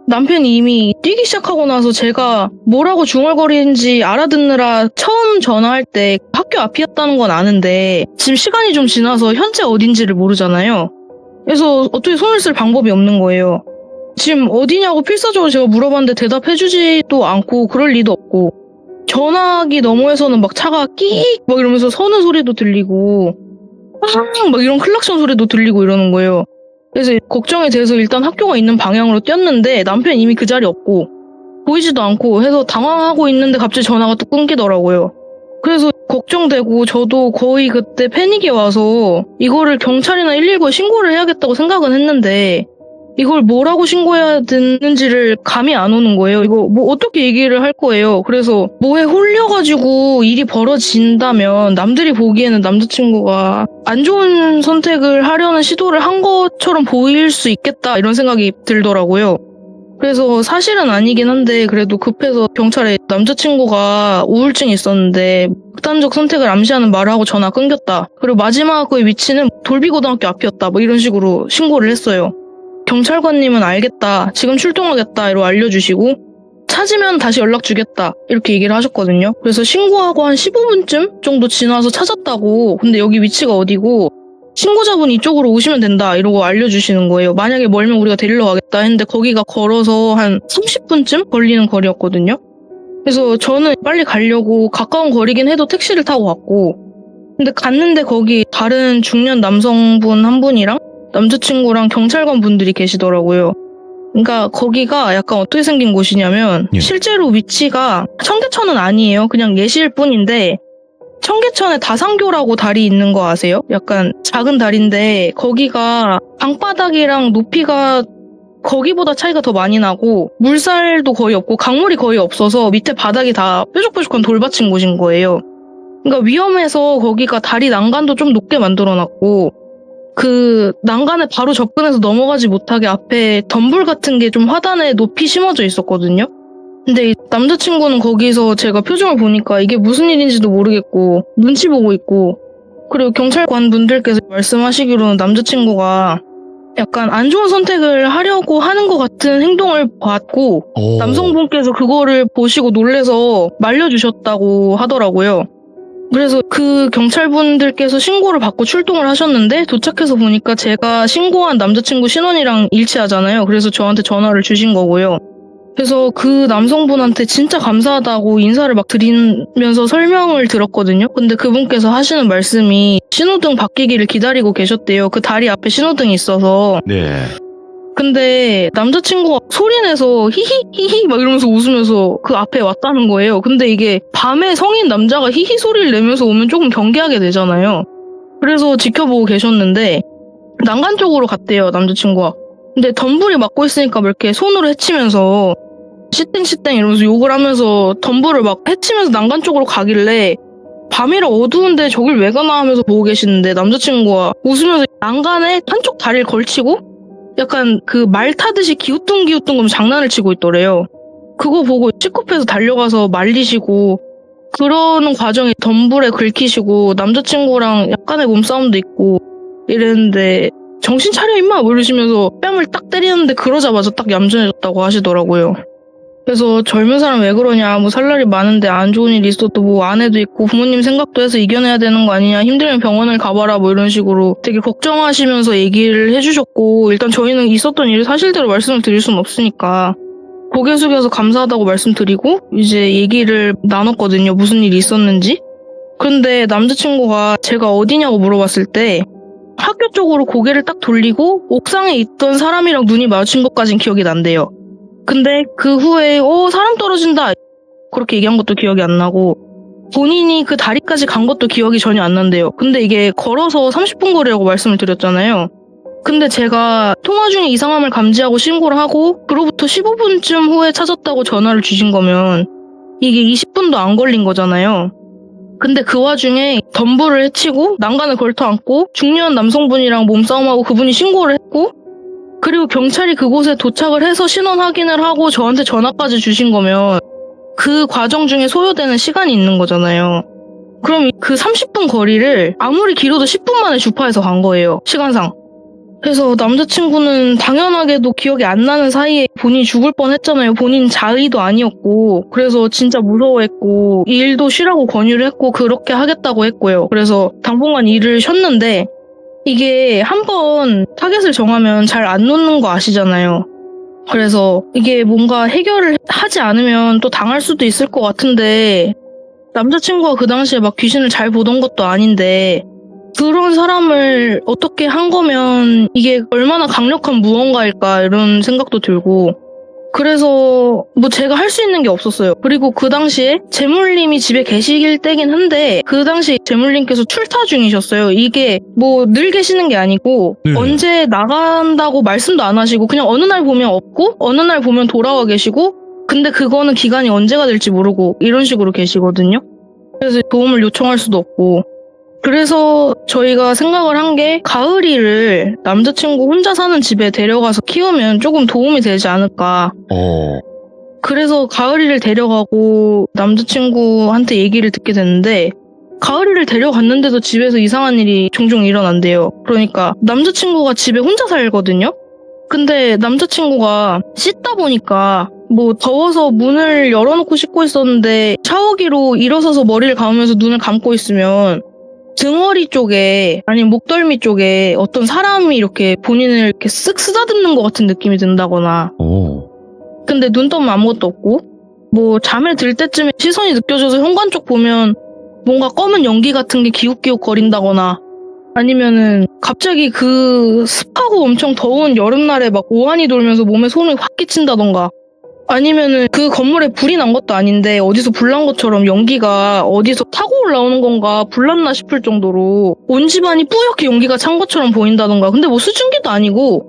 남편이 이미 뛰기 시작하고 나서 제가 뭐라고 중얼거리는지 알아듣느라 처음 전화할 때 학교 앞이었다는 건 아는데 지금 시간이 좀 지나서 현재 어딘지를 모르잖아요. 그래서 어떻게 손을 쓸 방법이 없는 거예요. 지금 어디냐고 필사적으로 제가 물어봤는데 대답해주지도 않고 그럴 리도 없고 전화기 너머에서는 막 차가 끼익 막 이러면서 서는 소리도 들리고 막 이런 클락션 소리도 들리고 이러는 거예요. 그래서 걱정이 돼서 일단 학교가 있는 방향으로 뛰었는데 남편 이미 그 자리 없고 보이지도 않고 해서 당황하고 있는데 갑자기 전화가 또 끊기더라고요. 그래서 걱정되고 저도 거의 그때 패닉이 와서 이거를 경찰이나 119에 신고를 해야겠다고 생각은 했는데 이걸 뭐라고 신고해야 되는지를 감이 안 오는 거예요. 이거 뭐 어떻게 얘기를 할 거예요. 그래서 뭐에 홀려가지고 일이 벌어진다면 남들이 보기에는 남자친구가 안 좋은 선택을 하려는 시도를 한 것처럼 보일 수 있겠다 이런 생각이 들더라고요. 그래서 사실은 아니긴 한데 그래도 급해서 경찰에 남자친구가 우울증이 있었는데 극단적 선택을 암시하는 말을 하고 전화 끊겼다. 그리고 마지막 그 위치는 돌비고등학교 앞이었다. 뭐 이런 식으로 신고를 했어요. 경찰관님은 알겠다. 지금 출동하겠다. 이러고 알려주시고 찾으면 다시 연락 주겠다. 이렇게 얘기를 하셨거든요. 그래서 신고하고 한 15분쯤 정도 지나서 찾았다고. 근데 여기 위치가 어디고 신고자분 이쪽으로 오시면 된다. 이러고 알려주시는 거예요. 만약에 멀면 우리가 데리러 가겠다 했는데 거기가 걸어서 한 30분쯤 걸리는 거리였거든요. 그래서 저는 빨리 가려고 가까운 거리긴 해도 택시를 타고 갔고 근데 갔는데 거기 다른 중년 남성분 한 분이랑 남자친구랑 경찰관 분들이 계시더라고요. 그러니까 거기가 약간 어떻게 생긴 곳이냐면 실제로 위치가 청계천은 아니에요. 그냥 예시일 뿐인데 청계천에 다산교라고 다리 있는 거 아세요? 약간 작은 다리인데 거기가 방바닥이랑 높이가 거기보다 차이가 더 많이 나고 물살도 거의 없고 강물이 거의 없어서 밑에 바닥이 다 뾰족뾰족한 돌받친 곳인 거예요. 그러니까 위험해서 거기가 다리 난간도 좀 높게 만들어놨고 그 난간에 바로 접근해서 넘어가지 못하게 앞에 덤불 같은 게 좀 화단에 높이 심어져 있었거든요. 근데 이 남자친구는 거기서 제가 표정을 보니까 이게 무슨 일인지도 모르겠고 눈치 보고 있고 그리고 경찰관 분들께서 말씀하시기로는 남자친구가 약간 안 좋은 선택을 하려고 하는 것 같은 행동을 봤고 남성분께서 그거를 보시고 놀래서 말려주셨다고 하더라고요. 그래서 그 경찰분들께서 신고를 받고 출동을 하셨는데 도착해서 보니까 제가 신고한 남자친구 신원이랑 일치하잖아요. 그래서 저한테 전화를 주신 거고요. 그래서 그 남성분한테 진짜 감사하다고 인사를 막 드리면서 설명을 들었거든요. 근데 그분께서 하시는 말씀이 신호등 바뀌기를 기다리고 계셨대요. 그 다리 앞에 신호등이 있어서. 네. 근데 남자친구가 소리내서 히히 막 이러면서 웃으면서 그 앞에 왔다는 거예요. 근데 이게 밤에 성인 남자가 히히 소리를 내면서 오면 조금 경계하게 되잖아요. 그래서 지켜보고 계셨는데 난간 쪽으로 갔대요, 남자친구가. 근데 덤불이 막고 있으니까 뭐 이렇게 손으로 헤치면서 시땡시땡 이러면서 욕을 하면서 덤불을 막 헤치면서 난간 쪽으로 가길래 밤이라 어두운데 저길 왜 가나 하면서 보고 계시는데 남자친구가 웃으면서 난간에 한쪽 다리를 걸치고 약간 그 말 타듯이 기우뚱기우뚱 장난을 치고 있더래요. 그거 보고 시급해서 달려가서 말리시고 그러는 과정에 덤불에 긁히시고 남자친구랑 약간의 몸싸움도 있고 이랬는데 정신 차려 임마 뭐 이러시면서 뺨을 딱 때리는데 그러자마자 딱 얌전해졌다고 하시더라고요. 그래서 젊은 사람 왜 그러냐, 뭐 살 날이 많은데 안 좋은 일 있어도 뭐 아내도 있고 부모님 생각도 해서 이겨내야 되는 거 아니냐, 힘들면 병원을 가봐라, 뭐 이런 식으로 되게 걱정하시면서 얘기를 해주셨고, 일단 저희는 있었던 일을 사실대로 말씀을 드릴 수는 없으니까 고개 숙여서 감사하다고 말씀드리고 이제 얘기를 나눴거든요, 무슨 일이 있었는지. 근데 남자친구가 제가 어디냐고 물어봤을 때 학교 쪽으로 고개를 딱 돌리고 옥상에 있던 사람이랑 눈이 마주친 것까진 기억이 난대요. 근데 그 후에 사람 떨어진다 그렇게 얘기한 것도 기억이 안 나고, 본인이 그 다리까지 간 것도 기억이 전혀 안 난대요. 근데 이게 걸어서 30분 거리라고 말씀을 드렸잖아요. 근데 제가 통화 중에 이상함을 감지하고 신고를 하고 그로부터 15분쯤 후에 찾았다고 전화를 주신 거면 이게 20분도 안 걸린 거잖아요. 근데 그 와중에 덤불을 해치고 난간을 걸터앉고 중년 남성분이랑 몸싸움하고 그분이 신고를 했고, 그리고 경찰이 그곳에 도착을 해서 신원 확인을 하고 저한테 전화까지 주신 거면 그 과정 중에 소요되는 시간이 있는 거잖아요. 그럼 그 30분 거리를 아무리 길어도 10분 만에 주파해서 간 거예요, 시간상. 그래서 남자친구는 당연하게도 기억이 안 나는 사이에 본인이 죽을 뻔했잖아요. 본인 자의도 아니었고, 그래서 진짜 무서워했고 일도 쉬라고 권유를 했고 그렇게 하겠다고 했고요. 그래서 당분간 일을 쉬었는데, 이게 한번 타겟을 정하면 잘 안 놓는 거 아시잖아요. 그래서 이게 뭔가 해결을 하지 않으면 또 당할 수도 있을 것 같은데, 남자친구가 그 당시에 막 귀신을 잘 보던 것도 아닌데 그런 사람을 어떻게 한 거면 이게 얼마나 강력한 무언가일까 이런 생각도 들고, 그래서 뭐 제가 할 수 있는 게 없었어요. 그리고 그 당시에 재물님이 집에 계시길 때긴 한데 그 당시에 재물님께서 출타 중이셨어요. 이게 뭐 늘 계시는 게 아니고 언제 나간다고 말씀도 안 하시고 그냥 어느 날 보면 없고 어느 날 보면 돌아와 계시고, 근데 그거는 기간이 언제가 될지 모르고 이런 식으로 계시거든요. 그래서 도움을 요청할 수도 없고, 그래서 저희가 생각을 한 게 가을이를 남자친구 혼자 사는 집에 데려가서 키우면 조금 도움이 되지 않을까. 그래서 가을이를 데려가고 남자친구한테 얘기를 듣게 됐는데, 가을이를 데려갔는데도 집에서 이상한 일이 종종 일어난대요. 그러니까 남자친구가 집에 혼자 살거든요. 근데 남자친구가 씻다 보니까 뭐 더워서 문을 열어놓고 씻고 있었는데 샤워기로 일어서서 머리를 감으면서 눈을 감고 있으면 등허리 쪽에 아니면 목덜미 쪽에 어떤 사람이 이렇게 본인을 이렇게 쓱 쓰다듬는 것 같은 느낌이 든다거나. 근데 눈 떠면 아무것도 없고, 뭐 잠에 들 때쯤에 시선이 느껴져서 현관 쪽 보면 뭔가 검은 연기 같은 게 기웃기웃 거린다거나, 아니면은 갑자기 그 습하고 엄청 더운 여름날에 막 오한이 돌면서 몸에 손을 확 끼친다던가, 아니면은 그 건물에 불이 난 것도 아닌데 어디서 불난 것처럼 연기가 어디서 타고 올라오는 건가 불났나 싶을 정도로 온 집안이 뿌옇게 연기가 찬 것처럼 보인다던가. 근데 뭐 수증기도 아니고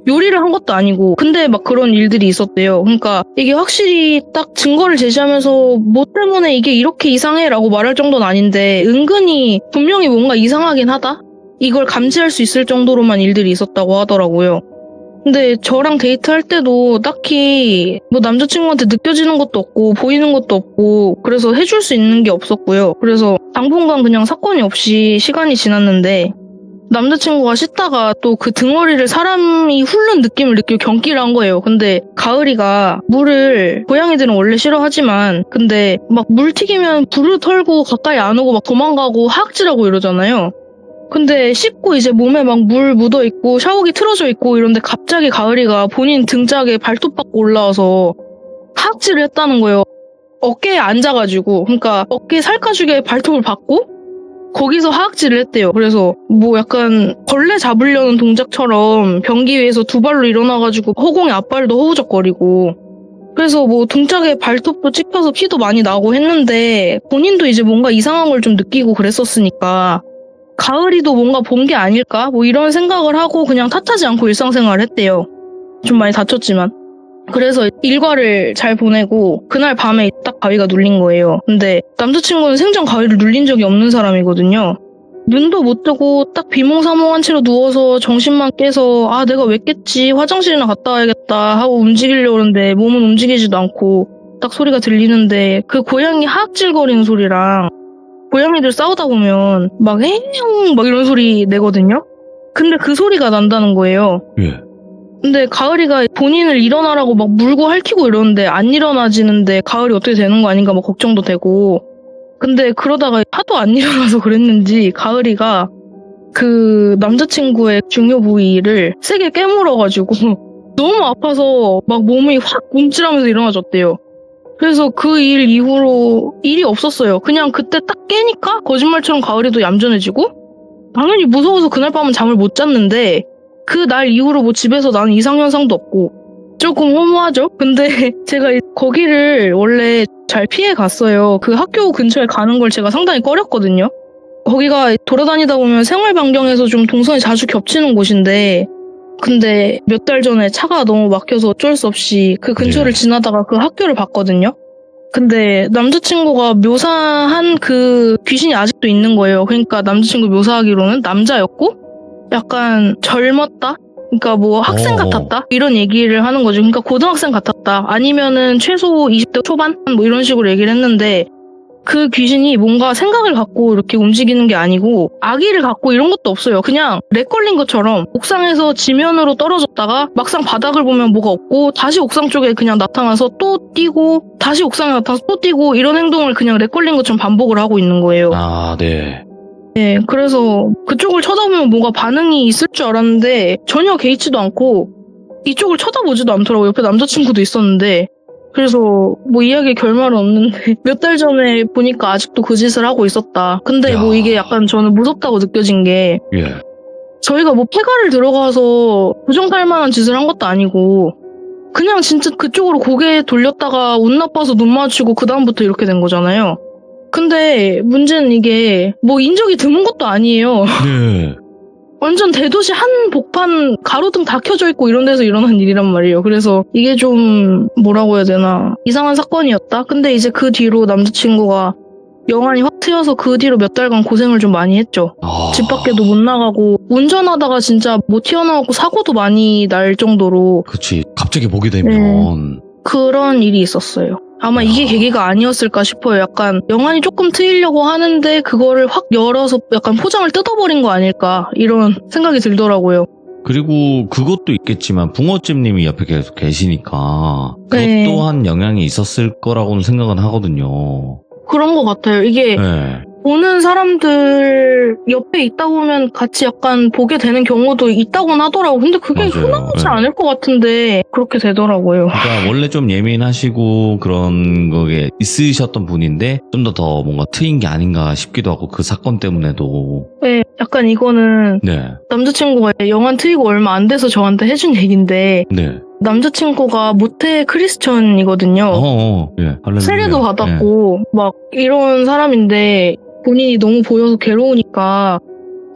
요리를 한 것도 아니고 근데 막 그런 일들이 있었대요. 그러니까 이게 확실히 딱 증거를 제시하면서 뭐 때문에 이게 이렇게 이상해 라고 말할 정도는 아닌데 은근히 분명히 뭔가 이상하긴 하다? 이걸 감지할 수 있을 정도로만 일들이 있었다고 하더라고요. 근데 저랑 데이트할 때도 딱히 뭐 남자친구한테 느껴지는 것도 없고 보이는 것도 없고 그래서 해줄 수 있는 게 없었고요. 그래서 당분간 그냥 사건이 없이 시간이 지났는데, 남자친구가 씻다가 또 그 등허리를 사람이 훑는 느낌을 느끼고 경기를 한 거예요. 근데 가을이가 물을 고양이들은 원래 싫어하지만 근데 막 물 튀기면 불을 털고 가까이 안 오고 막 도망가고 하악질하고 이러잖아요. 근데 씻고 이제 몸에 막 물 묻어있고 샤워기 틀어져 있고 이런데 갑자기 가을이가 본인 등짝에 발톱 받고 올라와서 하악질을 했다는 거예요. 어깨에 앉아가지고, 그러니까 어깨 살갗죽에 발톱을 받고 거기서 하악질을 했대요. 그래서 뭐 약간 벌레 잡으려는 동작처럼 변기 위에서 두 발로 일어나가지고 허공에 앞발도 허우적거리고, 그래서 뭐 등짝에 발톱도 찍혀서 피도 많이 나고 했는데 본인도 이제 뭔가 이상한 걸 좀 느끼고 그랬었으니까 가을이도 뭔가 본 게 아닐까? 뭐 이런 생각을 하고 그냥 탓하지 않고 일상생활을 했대요. 좀 많이 다쳤지만. 그래서 일과를 잘 보내고 그날 밤에 딱 가위가 눌린 거예요. 근데 남자친구는 생전 가위를 눌린 적이 없는 사람이거든요. 눈도 못 뜨고 딱 비몽사몽한 채로 누워서 정신만 깨서 아 내가 왜 깼지, 화장실이나 갔다 와야겠다 하고 움직이려고 하는데 몸은 움직이지도 않고 딱 소리가 들리는데 그 고양이 하악질거리는 소리랑 고양이들 싸우다 보면 막 에용 막 이런 소리 내거든요. 근데 그 소리가 난다는 거예요. 예. 근데 가을이가 본인을 일어나라고 막 물고 핥히고 이러는데 안 일어나지는데 가을이 어떻게 되는 거 아닌가 막 걱정도 되고. 근데 그러다가 하도 안 일어나서 그랬는지 가을이가 그 남자친구의 중요 부위를 세게 깨물어가지고 너무 아파서 막 몸이 확 움찔하면서 일어나졌대요. 그래서 그 일 이후로 일이 없었어요. 그냥 그때 딱 깨니까 거짓말처럼 가을이도 얌전해지고 당연히 무서워서 그날 밤은 잠을 못 잤는데 그 날 이후로 뭐 집에서 나는 이상현상도 없고 조금 허무하죠? 근데 제가 거기를 원래 잘 피해 갔어요. 그 학교 근처에 가는 걸 제가 상당히 꺼렸거든요. 거기가 돌아다니다 보면 생활 반경에서 좀 동선이 자주 겹치는 곳인데 근데 몇 달 전에 차가 너무 막혀서 어쩔 수 없이 그 근처를 지나다가 그 학교를 봤거든요. 근데 남자친구가 묘사한 그 귀신이 아직도 있는 거예요. 그러니까 남자친구 묘사하기로는 남자였고 약간 젊었다? 그러니까 뭐 학생 같았다? 이런 얘기를 하는 거죠. 그러니까 고등학생 같았다. 아니면은 최소 20대 초반? 뭐 이런 식으로 얘기를 했는데 그 귀신이 뭔가 생각을 갖고 이렇게 움직이는 게 아니고 아기를 갖고 이런 것도 없어요. 그냥 렉 걸린 것처럼 옥상에서 지면으로 떨어졌다가 막상 바닥을 보면 뭐가 없고 다시 옥상 쪽에 그냥 나타나서 또 뛰고 다시 옥상에 나타나서 또 뛰고 이런 행동을 그냥 렉 걸린 것처럼 반복을 하고 있는 거예요. 아, 네. 네, 그래서 그쪽을 쳐다보면 뭔가 반응이 있을 줄 알았는데 전혀 개의치도 않고 이쪽을 쳐다보지도 않더라고요. 옆에 남자친구도 있었는데 그래서 뭐 이야기의 결말은 없는데 몇 달 전에 보니까 아직도 그 짓을 하고 있었다. 근데 뭐 이게 약간 저는 무섭다고 느껴진 게 저희가 뭐 폐가를 들어가서 부정할 만한 짓을 한 것도 아니고 그냥 진짜 그쪽으로 고개 돌렸다가 운 나빠서 눈 마주치고 그 다음부터 이렇게 된 거잖아요. 근데 문제는 이게 뭐 인적이 드문 것도 아니에요. 네. 완전 대도시 한 복판 가로등 다 켜져 있고 이런 데서 일어난 일이란 말이에요. 그래서 이게 좀 뭐라고 해야 되나 이상한 사건이었다. 근데 이제 그 뒤로 남자친구가 영안이 확 트여서 그 뒤로 몇 달간 고생을 좀 많이 했죠. 집 밖에도 못 나가고 운전하다가 진짜 못 튀어나오고 사고도 많이 날 정도로. 그치. 갑자기 보게 되면. 그런 일이 있었어요. 아마 이게 계기가 아니었을까 싶어요. 약간 영안이 조금 트이려고 하는데 그거를 확 열어서 약간 포장을 뜯어버린 거 아닐까 이런 생각이 들더라고요. 그리고 그것도 있겠지만 붕어집님이 옆에 계속 계시니까 그것 또한 영향이 있었을 거라고는 생각은 하거든요. 그런 것 같아요. 이게 보는 사람들 옆에 있다 보면 같이 약간 보게 되는 경우도 있다고는 하더라고. 근데 그게 흔하지 않을 것 같은데 그렇게 되더라고요. 그러니까 원래 좀 예민하시고 그런 거에 있으셨던 분인데 좀 더 뭔가 트인 게 아닌가 싶기도 하고 그 사건 때문에도. 네, 약간 이거는 남자친구가 영안 트이고 얼마 안 돼서 저한테 해준 얘기인데 남자친구가 모태 크리스천이거든요. 세례도 받았고 막 이런 사람인데 본인이 너무 보여서 괴로우니까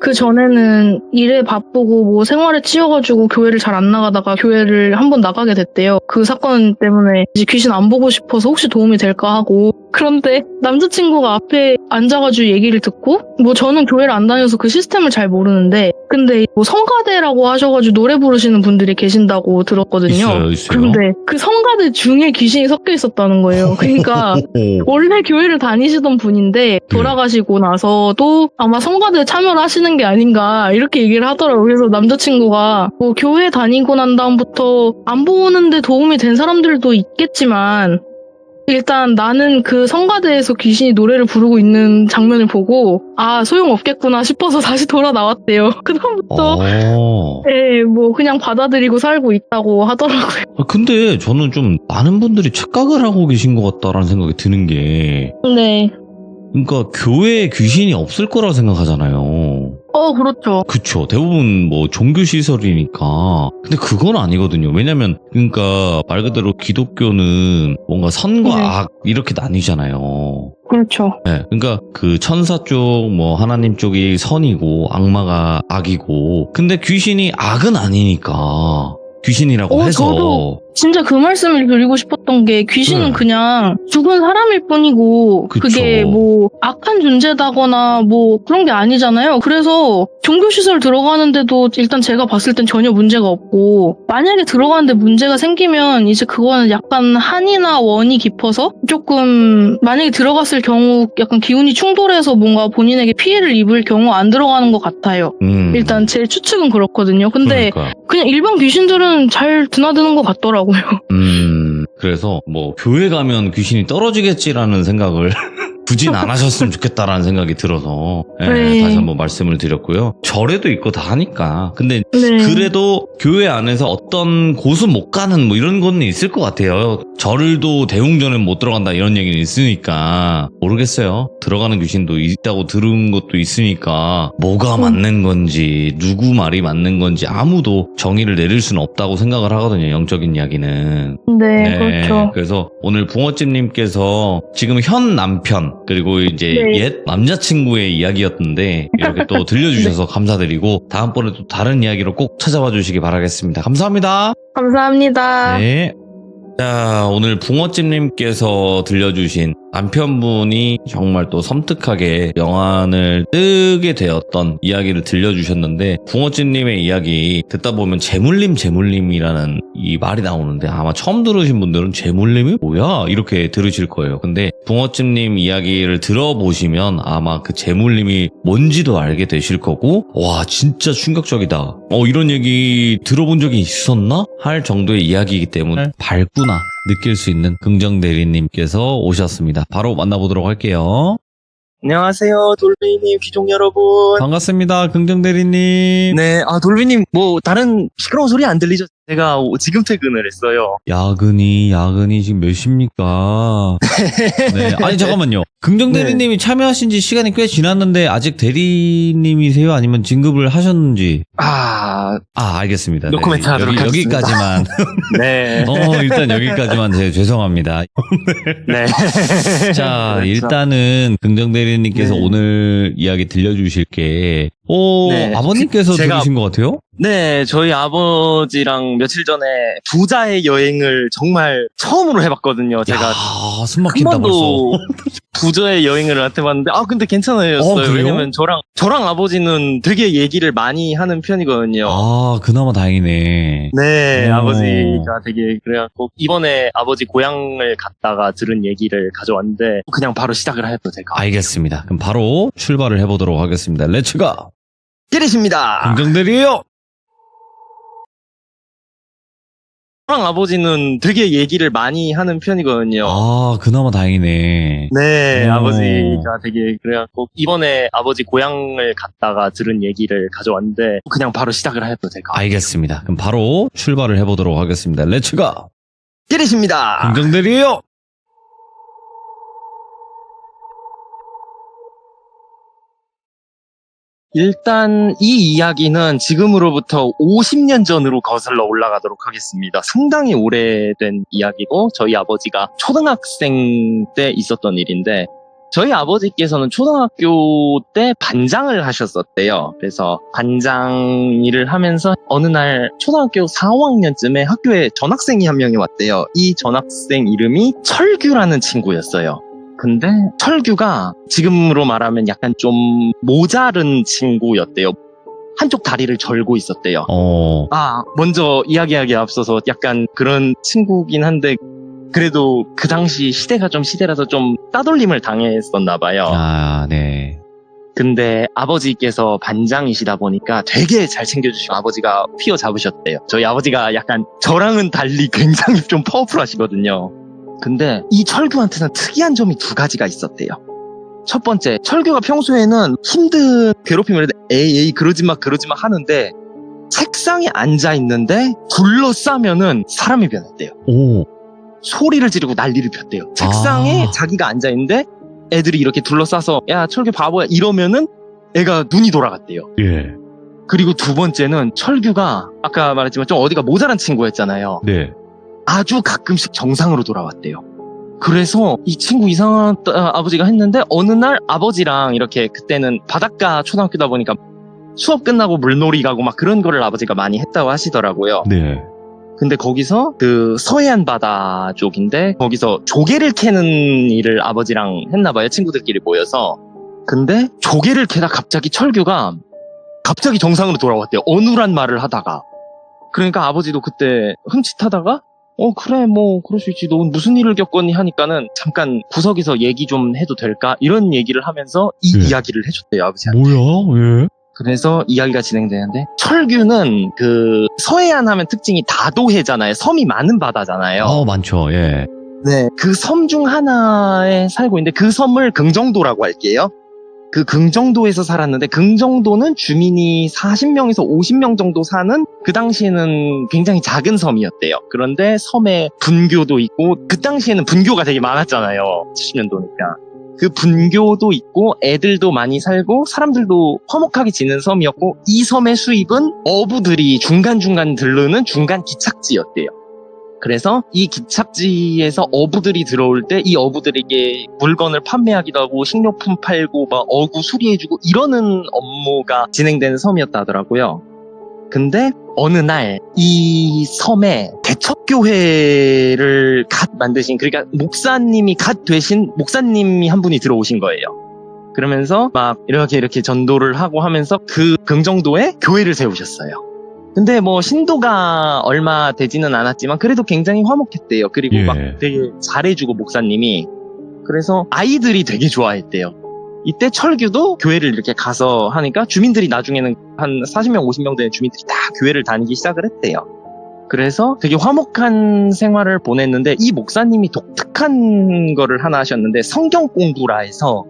그 전에는 일에 바쁘고 뭐 생활에 치여가지고 교회를 잘 안 나가다가 교회를 한번 나가게 됐대요. 그 사건 때문에 이제 귀신 안 보고 싶어서 혹시 도움이 될까 하고. 그런데 남자친구가 앞에 앉아가지고 얘기를 듣고 뭐 저는 교회를 안 다녀서 그 시스템을 잘 모르는데 근데 뭐 성가대라고 하셔가지고 노래 부르시는 분들이 계신다고 들었거든요. 있어요. 그런데 그 성가대 중에 귀신이 섞여 있었다는 거예요. 그러니까 원래 교회를 다니시던 분인데 돌아가시고 나서도 아마 성가대에 참여를 하시는 게 아닌가 이렇게 얘기를 하더라고요. 그래서 남자친구가 뭐 교회 다니고 난 다음부터 안 보는데 도움이 된 사람들도 있겠지만 일단 나는 그 성가대에서 귀신이 노래를 부르고 있는 장면을 보고 아 소용없겠구나 싶어서 다시 돌아 나왔대요. 그다음부터 뭐 그냥 받아들이고 살고 있다고 하더라고요. 근데 저는 좀 많은 분들이 착각을 하고 계신 것 같다라는 생각이 드는 게 그러니까 교회에 귀신이 없을 거라고 생각하잖아요. 그렇죠. 그쵸. 대부분 뭐 종교시설이니까. 근데 그건 아니거든요. 왜냐면, 그러니까 말 그대로 기독교는 뭔가 선과 악 이렇게 나뉘잖아요. 그렇죠. 그러니까 그 천사 쪽, 뭐 하나님 쪽이 선이고 악마가 악이고. 근데 귀신이 악은 아니니까. 귀신이라고 해서. 저도 진짜 그 말씀을 드리고 싶었던 게 귀신은 그냥 죽은 사람일 뿐이고 그게 뭐 악한 존재다거나 뭐 그런 게 아니잖아요. 그래서 종교시설 들어가는데도 일단 제가 봤을 땐 전혀 문제가 없고 만약에 들어가는데 문제가 생기면 이제 그거는 약간 한이나 원이 깊어서 조금 만약에 들어갔을 경우 약간 기운이 충돌해서 뭔가 본인에게 피해를 입을 경우 안 들어가는 것 같아요. 일단 제 추측은 그렇거든요. 근데 그냥 일반 귀신들은 잘 드나드는 것 같더라고요. 그래서 뭐 교회 가면 귀신이 떨어지겠지라는 생각을 굳이 안 하셨으면 좋겠다라는 생각이 들어서 네. 다시 한번 말씀을 드렸고요. 절에도 있고 다 하니까. 근데 네. 그래도 교회 안에서 어떤 곳은 못 가는 뭐 이런 거는 있을 것 같아요. 절도 대웅전은 못 들어간다 이런 얘기는 있으니까 모르겠어요. 들어가는 귀신도 있다고 들은 것도 있으니까 뭐가 맞는 건지 누구 말이 맞는 건지 아무도 정의를 내릴 수는 없다고 생각을 하거든요. 영적인 이야기는. 네, 그렇죠. 그래서 오늘 붕어찜님께서 지금 현 남편 그리고 이제 네. 옛 남자친구의 이야기였는데 이렇게 또 들려주셔서 감사드리고 다음번에 또 다른 이야기로 꼭 찾아와 주시기 바라겠습니다. 감사합니다. 감사합니다. 네. 자, 오늘 붕어찜님께서 들려주신 남편분이 정말 또 섬뜩하게 명안을 뜨게 되었던 이야기를 들려주셨는데, 붕어찜님의 이야기 듣다 보면 재물림이라는 이 말이 나오는데, 아마 처음 들으신 분들은 재물림이 뭐야? 이렇게 들으실 거예요. 근데 붕어찜님 이야기를 들어보시면 아마 그 재물림이 뭔지도 알게 되실 거고, 와, 진짜 충격적이다. 이런 얘기 들어본 적이 있었나? 할 정도의 이야기이기 때문에 밝구나 느낄 수 있는 긍정대리님께서 오셨습니다. 바로 만나보도록 할게요. 안녕하세요, 돌베이님, 귀족 여러분. 반갑습니다. 긍정대리님. 네, 돌베이님, 뭐, 다른 시끄러운 소리 안 들리죠? 제가 지금 퇴근을 했어요. 야근이 지금 몇 시입니까? 네. 아니, 잠깐만요. 긍정대리님이 참여하신 지 시간이 꽤 지났는데, 아직 대리님이세요? 아니면 진급을 하셨는지? 알겠습니다. 노코멘트 하도록 하겠습니다. 여기까지만. 네. 일단 여기까지만 죄송합니다. 네. 자, 그렇죠. 일단은 긍정대리님께서 네. 오늘 이야기 들려주실 게, 네. 아버님께서 들으신 것 같아요? 네, 저희 아버지랑 며칠 전에 부자의 여행을 정말 처음으로 해봤거든요. 제가 야, 숨 한 막힌다 벌써. 번도 부자의 여행을 안 해봤는데, 근데 괜찮아요. 그래요? 왜냐면 저랑 아버지는 되게 얘기를 많이 하는 편이거든요. 그나마 다행이네. 네, 오. 아버지가 되게 그래갖고 이번에 아버지 고향을 갔다가 들은 얘기를 가져왔는데 그냥 바로 시작을 해도 될까? 알겠습니다. 그럼 바로 출발을 해보도록 하겠습니다. 렛츠가! 때리십니다. 긍정대리에요! 저랑 아버지는 되게 얘기를 많이 하는 편이거든요. 그나마 다행이네. 네, 오. 아버지가 되게 그래갖고 이번에 아버지 고향을 갔다가 들은 얘기를 가져왔는데 그냥 바로 시작을 해도 될까? 알겠습니다. 그럼 바로 출발을 해보도록 하겠습니다. 렛츠가! 때리십니다. 긍정대리에요! 일단 이 이야기는 지금으로부터 50년 전으로 거슬러 올라가도록 하겠습니다. 상당히 오래된 이야기고 저희 아버지가 초등학생 때 있었던 일인데 저희 아버지께서는 초등학교 때 반장을 하셨었대요. 그래서 반장 일을 하면서 어느 날 초등학교 4, 5학년쯤에 학교에 전학생이 한 명이 왔대요. 이 전학생 이름이 철규라는 친구였어요. 근데 철규가 지금으로 말하면 약간 좀 모자른 친구였대요. 한쪽 다리를 절고 있었대요. 먼저 이야기하기에 앞서서 약간 그런 친구긴 한데 그래도 그 당시 시대가 좀 시대라서 좀 따돌림을 당했었나 봐요. 네. 근데 아버지께서 반장이시다 보니까 되게 잘 챙겨주시고 아버지가 휘어잡으셨대요. 저희 아버지가 약간 저랑은 달리 굉장히 좀 파워풀하시거든요. 근데 이 철규한테는 특이한 점이 두 가지가 있었대요. 첫 번째, 철규가 평소에는 힘든 괴롭힘을 해도 에이 그러지 마 하는데 책상에 앉아 있는데 둘러싸면은 사람이 변했대요. 소리를 지르고 난리를 폈대요. 책상에 자기가 앉아 있는데 애들이 이렇게 둘러싸서 야 철규 바보야 이러면은 애가 눈이 돌아갔대요. 예. 그리고 두 번째는 철규가 아까 말했지만 좀 어디가 모자란 친구였잖아요. 네. 아주 가끔씩 정상으로 돌아왔대요. 그래서 이 친구 이상한 아버지가 했는데 어느 날 아버지랑 이렇게 그때는 바닷가 초등학교다 보니까 수업 끝나고 물놀이 가고 막 그런 거를 아버지가 많이 했다고 하시더라고요. 네. 근데 거기서 그 서해안 바다 쪽인데 거기서 조개를 캐는 일을 아버지랑 했나봐요. 친구들끼리 모여서. 근데 조개를 캐다 갑자기 철규가 갑자기 정상으로 돌아왔대요. 어눌한 말을 하다가. 그러니까 아버지도 그때 흠칫하다가 그래 뭐 그럴 수 있지. 너 무슨 일을 겪었니 하니까는 잠깐 구석에서 얘기 좀 해도 될까? 이런 얘기를 하면서 이 네. 이야기를 해줬대요. 아버지한테. 뭐야? 왜? 그래서 이야기가 진행되는데 철규는 그 서해안 하면 특징이 다도해잖아요. 섬이 많은 바다잖아요. 많죠. 예. 네, 그 섬 중 하나에 살고 있는데 그 섬을 긍정도라고 할게요. 그 긍정도에서 살았는데 긍정도는 주민이 40명에서 50명 정도 사는 그 당시에는 굉장히 작은 섬이었대요. 그런데 섬에 분교도 있고 그 당시에는 분교가 되게 많았잖아요. 70년도니까. 그 분교도 있고 애들도 많이 살고 사람들도 화목하게 지는 섬이었고 이 섬의 수입은 어부들이 중간중간 들르는 중간 기착지였대요. 그래서 이 기착지에서 어부들이 들어올 때 이 어부들에게 물건을 판매하기도 하고 식료품 팔고 막 어구 수리해주고 이러는 업무가 진행되는 섬이었다 하더라고요. 근데 어느 날 이 섬에 대척교회를 갓 만드신, 그러니까 목사님이 갓 되신 목사님이 한 분이 들어오신 거예요. 그러면서 막 이렇게 전도를 하고 하면서 그 긍정도에 교회를 세우셨어요. 근데 뭐 신도가 얼마 되지는 않았지만 그래도 굉장히 화목했대요. 그리고 막 되게 잘해주고 목사님이. 그래서 아이들이 되게 좋아했대요. 이때 철규도 교회를 이렇게 가서 하니까 주민들이 나중에는 한 40명, 50명 되는 주민들이 다 교회를 다니기 시작을 했대요. 그래서 되게 화목한 생활을 보냈는데 이 목사님이 독특한 거를 하나 하셨는데 성경 공부라 해서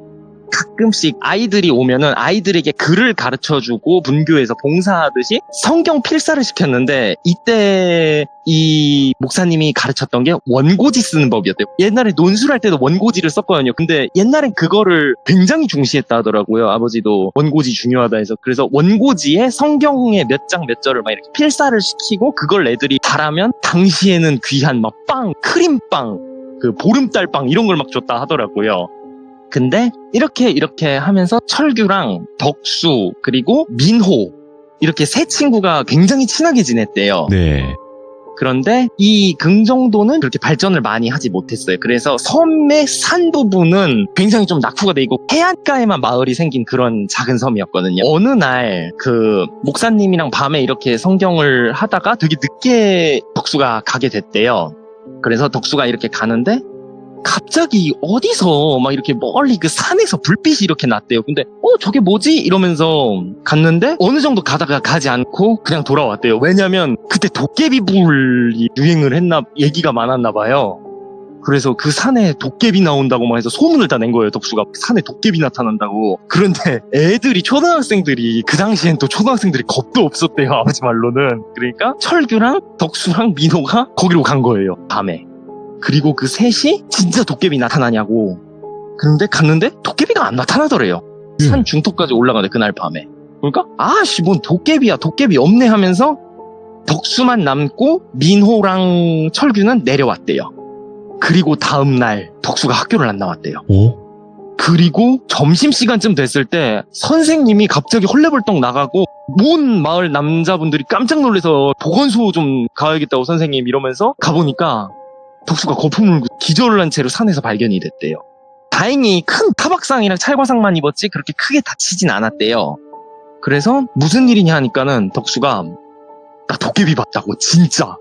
가끔씩 아이들이 오면은 아이들에게 글을 가르쳐주고 분교에서 봉사하듯이 성경 필사를 시켰는데 이때 이 목사님이 가르쳤던 게 원고지 쓰는 법이었대요. 옛날에 논술할 때도 원고지를 썼거든요. 근데 옛날엔 그거를 굉장히 중시했다 하더라고요. 아버지도 원고지 중요하다 해서. 그래서 원고지에 성경의 몇 장 몇 절을 막 이렇게 필사를 시키고 그걸 애들이 잘하면 당시에는 귀한 막 빵, 크림빵, 그 보름달빵 이런 걸 막 줬다 하더라고요. 근데 이렇게 하면서 철규랑 덕수 그리고 민호 이렇게 세 친구가 굉장히 친하게 지냈대요. 네. 그런데 이 긍정도는 그렇게 발전을 많이 하지 못했어요. 그래서 섬의 산 부분은 굉장히 좀 낙후가 돼 있고 해안가에만 마을이 생긴 그런 작은 섬이었거든요. 어느 날 그 목사님이랑 밤에 이렇게 성경을 하다가 되게 늦게 덕수가 가게 됐대요. 그래서 덕수가 이렇게 가는데 갑자기 어디서 막 이렇게 멀리 그 산에서 불빛이 이렇게 났대요. 근데 저게 뭐지? 이러면서 갔는데 어느 정도 가다가 가지 않고 그냥 돌아왔대요. 왜냐면 그때 도깨비불이 유행을 했나 얘기가 많았나 봐요. 그래서 그 산에 도깨비 나온다고 막 해서 소문을 다 낸 거예요. 덕수가 산에 도깨비 나타난다고. 그런데 애들이 초등학생들이 그 당시엔 또 초등학생들이 겁도 없었대요. 아버지 말로는. 그러니까 철규랑 덕수랑 민호가 거기로 간 거예요. 밤에. 그리고 그 셋이 진짜 도깨비 나타나냐고. 그런데 갔는데 도깨비가 안 나타나더래요. 산 중턱까지 올라가는데 그날 밤에. 그러니까 아씨 뭔 도깨비야, 도깨비 없네 하면서 덕수만 남고 민호랑 철규는 내려왔대요. 그리고 다음날 덕수가 학교를 안 나왔대요. 그리고 점심시간쯤 됐을 때 선생님이 갑자기 헐레벌떡 나가고 온 마을 남자분들이 깜짝 놀라서 보건소 좀 가야겠다고 선생님 이러면서 가보니까 덕수가 거품을 물고 기절을 한 채로 산에서 발견이 됐대요. 다행히 큰 타박상이랑 찰과상만 입었지 그렇게 크게 다치진 않았대요. 그래서 무슨 일이냐 하니까는 덕수가 나 도깨비 봤다고. 진짜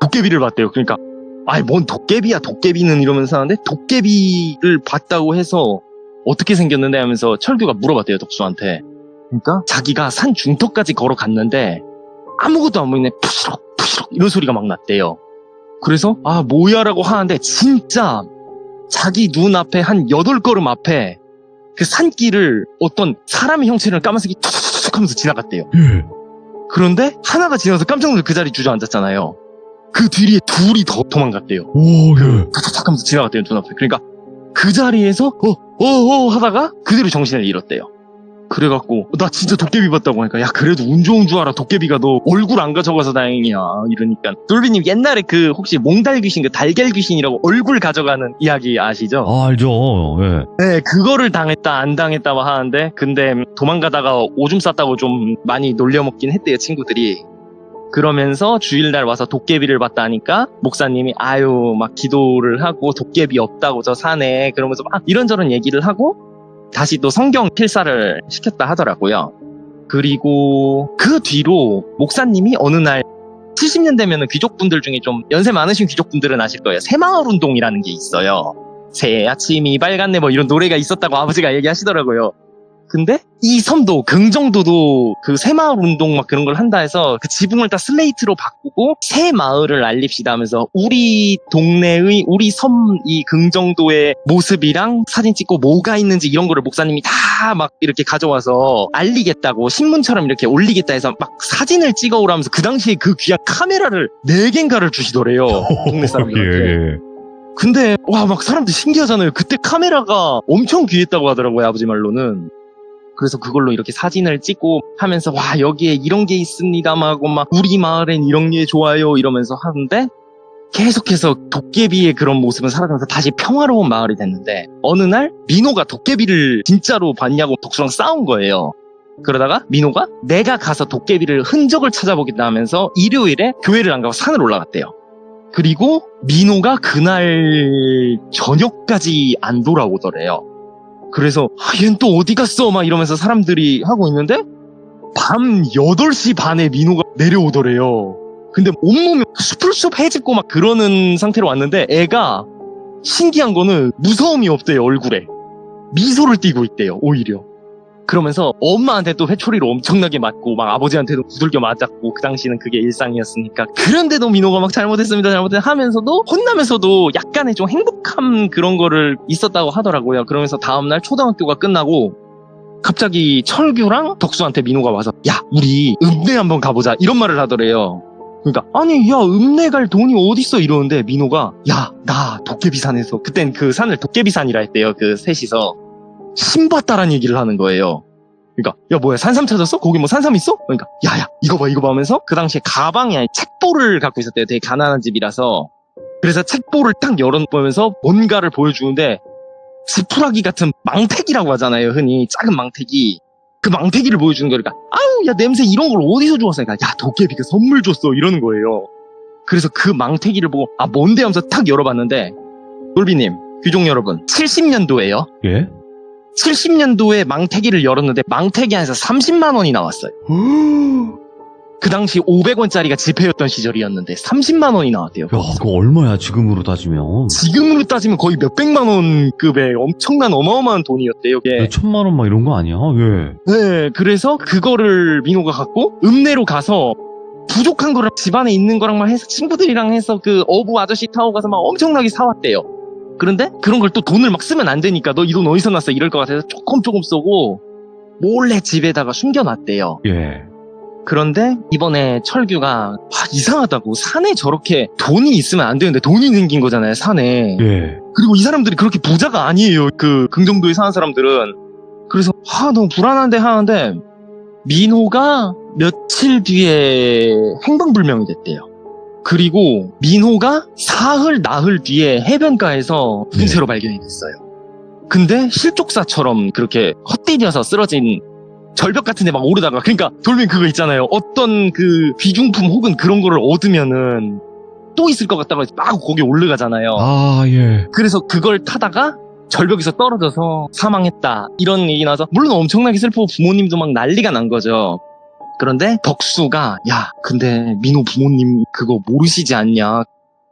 도깨비를 봤대요. 그러니까 아이 뭔 도깨비야 도깨비는 이러면서 하는데 도깨비를 봤다고 해서 어떻게 생겼는데 하면서 철규가 물어봤대요. 덕수한테. 그러니까 자기가 산 중턱까지 걸어갔는데 아무것도 안 보이네. 푸시럭 푸시럭 이런 소리가 막 났대요. 그래서 뭐야 라고 하는데 진짜 자기 눈앞에 한 8걸음 앞에 그 산길을 어떤 사람의 형체를 까만색이 툭툭툭 하면서 지나갔대요. 그런데 하나가 지나서 깜짝 놀라서 그 자리에 주저앉았잖아요. 그 뒤에 둘이 더 도망갔대요. 툭툭툭 하면서 지나갔대요. 눈앞에. 그러니까 그 자리에서 하다가 그대로 정신을 잃었대요. 그래갖고 나 진짜 도깨비 봤다고 하니까 야 그래도 운 좋은 줄 알아. 도깨비가 너 얼굴 안 가져가서 다행이야. 이러니까 돌비님 옛날에 그 혹시 몽달 귀신 그 달걀 귀신이라고 얼굴 가져가는 이야기 아시죠? 알죠. 예. 네, 그거를 당했다 안 당했다 막 하는데 근데 도망가다가 오줌 쌌다고 좀 많이 놀려먹긴 했대요 친구들이. 그러면서 주일날 와서 도깨비를 봤다니까 목사님이 아유 막 기도를 하고 도깨비 없다고 저 산에 그러면서 막 이런저런 얘기를 하고 다시 또 성경 필사를 시켰다 하더라고요. 그리고 그 뒤로 목사님이 어느 날 70년 되면은 귀족분들 중에 좀 연세 많으신 귀족분들은 아실 거예요. 새마을 운동이라는 게 있어요. 새 아침이 밝았네 뭐 이런 노래가 있었다고 아버지가 얘기하시더라고요. 근데 이 섬도 긍정도도 그 새마을 운동 막 그런 걸 한다 해서 그 지붕을 다 슬레이트로 바꾸고 새 마을을 알립시다 하면서 우리 동네의 우리 섬 이 긍정도의 모습이랑 사진 찍고 뭐가 있는지 이런 거를 목사님이 다 막 이렇게 가져와서 알리겠다고 신문처럼 이렇게 올리겠다 해서 막 사진을 찍어오라면서 그 당시에 그 귀한 카메라를 4개인가를 주시더래요. 동네 사람들한테. 예. 근데 와 막 사람들 신기하잖아요. 그때 카메라가 엄청 귀했다고 하더라고요. 아버지 말로는. 그래서 그걸로 이렇게 사진을 찍고 하면서 와 여기에 이런 게 있습니다 하고 막 우리 마을엔 이런 게 좋아요 이러면서 하는데 계속해서 도깨비의 그런 모습은 사라지면서 다시 평화로운 마을이 됐는데 어느 날 민호가 도깨비를 진짜로 봤냐고 덕수랑 싸운 거예요. 그러다가 민호가 내가 가서 도깨비를 흔적을 찾아보겠다 하면서 일요일에 교회를 안 가고 산을 올라갔대요. 그리고 민호가 그날 저녁까지 안 돌아오더래요. 그래서 얜 또 어디 갔어? 막 이러면서 사람들이 하고 있는데 밤 8시 반에 민호가 내려오더래요. 근데 온몸이 수풀숲 해집고 막 그러는 상태로 왔는데 애가 신기한 거는 무서움이 없대요. 얼굴에. 미소를 띠고 있대요. 오히려. 그러면서 엄마한테 또 회초리로 엄청나게 맞고 막 아버지한테도 두들겨 맞았고 그 당시는 그게 일상이었으니까 그런데도 민호가 막 잘못했습니다 하면서도 혼나면서도 약간의 좀 행복한 그런 거를 있었다고 하더라고요. 그러면서 다음날 초등학교가 끝나고 갑자기 철규랑 덕수한테 민호가 와서 야 우리 읍내 한번 가보자 이런 말을 하더래요. 그러니까 아니 야 읍내 갈 돈이 어딨어 이러는데 민호가 야 나 도깨비산에서 그땐 그 산을 도깨비산이라 했대요. 그 셋이서 신 봤다라는 얘기를 하는 거예요. 그러니까 야 뭐야 산삼 찾았어? 거기 뭐 산삼 있어? 그러니까 야야 이거 봐 하면서 그 당시에 가방에 책보를 갖고 있었대요. 되게 가난한 집이라서. 그래서 책보를 딱 열어보면서 뭔가를 보여주는데 지푸라기 같은 망태기라고 하잖아요. 흔히 작은 망태기. 그 망태기를 보여주는 거니까 아우 야 냄새 이런 걸 어디서 주웠어? 그러니까 야 도깨비가 선물 줬어 이러는 거예요. 그래서 그 망태기를 보고 아 뭔데 하면서 탁 열어봤는데 놀비님 귀족 여러분 70년도에요. 예? 70년도에 망태기를 열었는데 망태기 안에서 30만 원이 나왔어요. 그 당시 500원짜리가 지폐였던 시절이었는데 30만 원이 나왔대요. 야, 그거 얼마야 지금으로 따지면? 지금으로 따지면 거의 몇백만 원급의 엄청난 어마어마한 돈이었대요. 이게. 몇 천만 원 막 이런 거 아니야? 예. 네, 그래서 그거를 민호가 갖고 읍내로 가서 부족한 거를 집안에 있는 거랑만 해서 친구들이랑 해서 그 어부 아저씨 타고 가서 막 엄청나게 사왔대요. 그런데 그런 걸 또 돈을 막 쓰면 안 되니까 너 이 돈 어디서 났어 이럴 것 같아서 조금 쏘고 몰래 집에다가 숨겨놨대요. 예. 그런데 이번에 철규가 이상하다고 산에 저렇게 돈이 있으면 안 되는데 돈이 생긴 거잖아요 산에. 예. 그리고 이 사람들이 그렇게 부자가 아니에요. 그 긍정도에 사는 사람들은. 그래서 너무 불안한데 하는데 민호가 며칠 뒤에 행방불명이 됐대요. 그리고 민호가 사흘 나흘 뒤에 해변가에서 죽은 채로 발견이 됐어요. 근데 실족사처럼 그렇게 헛디뎌서 쓰러진 절벽 같은 데 막 오르다가 그러니까 돌면 그거 있잖아요. 어떤 그 귀중품 혹은 그런 거를 얻으면은 또 있을 것 같다가 막 거기 올라가잖아요. 아, 예. 그래서 그걸 타다가 절벽에서 떨어져서 사망했다 이런 얘기 나와서 물론 엄청나게 슬프고 부모님도 막 난리가 난 거죠. 그런데 덕수가 야 근데 민호 부모님 그거 모르시지 않냐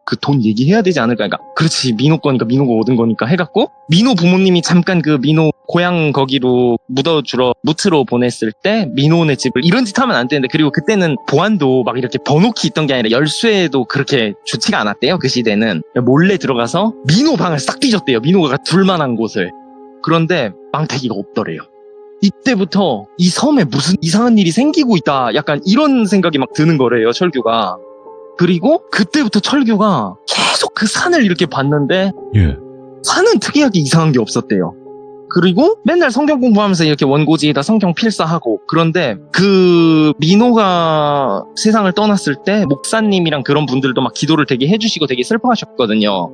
그 돈 얘기해야 되지 않을까. 그러니까 그렇지 민호 거니까 민호가 얻은 거니까 해갖고 민호 부모님이 잠깐 그 민호 고향 거기로 무트로 보냈을 때 민호네 집을 이런 짓 하면 안 되는데 그리고 그때는 보안도 막 이렇게 번호키 있던 게 아니라 열쇠도 그렇게 좋지가 않았대요. 그 시대는 몰래 들어가서 민호 방을 싹 뒤졌대요. 민호가 둘만한 곳을. 그런데 망태기가 없더래요. 이때부터 이 섬에 무슨 이상한 일이 생기고 있다 약간 이런 생각이 막 드는 거래요 철규가. 그리고 그때부터 철규가 계속 그 산을 이렇게 봤는데 예. 산은 특이하게 이상한 게 없었대요. 그리고 맨날 성경 공부하면서 이렇게 원고지에다 성경 필사하고 그런데 그 민호가 세상을 떠났을 때 목사님이랑 그런 분들도 막 기도를 되게 해주시고 되게 슬퍼하셨거든요.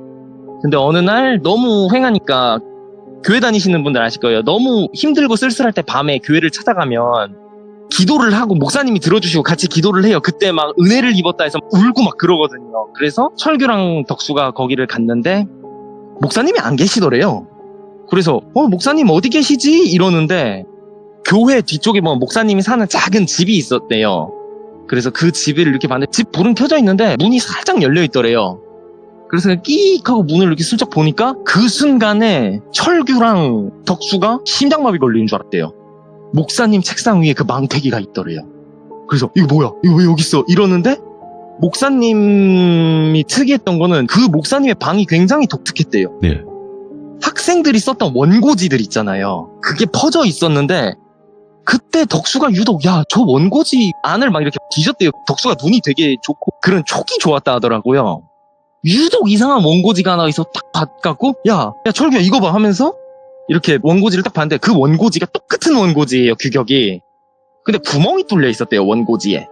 근데 어느 날 너무 횡하니까 교회 다니시는 분들 아실 거예요. 너무 힘들고 쓸쓸할 때 밤에 교회를 찾아가면 기도를 하고 목사님이 들어주시고 같이 기도를 해요. 그때 막 은혜를 입었다 해서 울고 막 그러거든요. 그래서 철규랑 덕수가 거기를 갔는데 목사님이 안 계시더래요. 그래서 목사님 어디 계시지? 이러는데 교회 뒤쪽에 뭐 목사님이 사는 작은 집이 있었대요. 그래서 그 집을 이렇게 봤는데 집 불은 켜져 있는데 문이 살짝 열려 있더래요. 그래서 끼익 하고 문을 이렇게 슬쩍 보니까 그 순간에 철규랑 덕수가 심장마비 걸리는 줄 알았대요. 목사님 책상 위에 그 망태기가 있더래요. 그래서 이거 뭐야? 이거 왜 여기 있어? 이러는데 목사님이 특이했던 거는 그 목사님의 방이 굉장히 독특했대요. 네. 학생들이 썼던 원고지들 있잖아요. 그게 퍼져 있었는데 그때 덕수가 유독 야, 저 원고지 안을 막 이렇게 뒤졌대요. 덕수가 눈이 되게 좋고 그런 촉이 좋았다 하더라고요. 유독 이상한 원고지가 하나 있어 딱 봤갖고 야 철규야 이거 봐 하면서 이렇게 원고지를 딱 봤는데 그 원고지가 똑같은 원고지예요. 규격이. 근데 구멍이 뚫려 있었대요. 원고지에.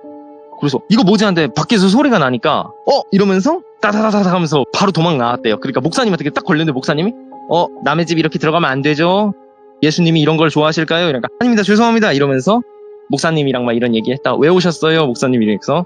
그래서 이거 뭐지 하는데 밖에서 소리가 나니까 이러면서 따다다다다 하면서 바로 도망 나왔대요. 그러니까 목사님한테 딱 걸렸는데 목사님이 남의 집 이렇게 들어가면 안 되죠. 예수님이 이런 걸 좋아하실까요? 이러니까 아닙니다. 죄송합니다. 이러면서 목사님이랑 막 이런 얘기했다. 왜 오셨어요? 목사님이 이래서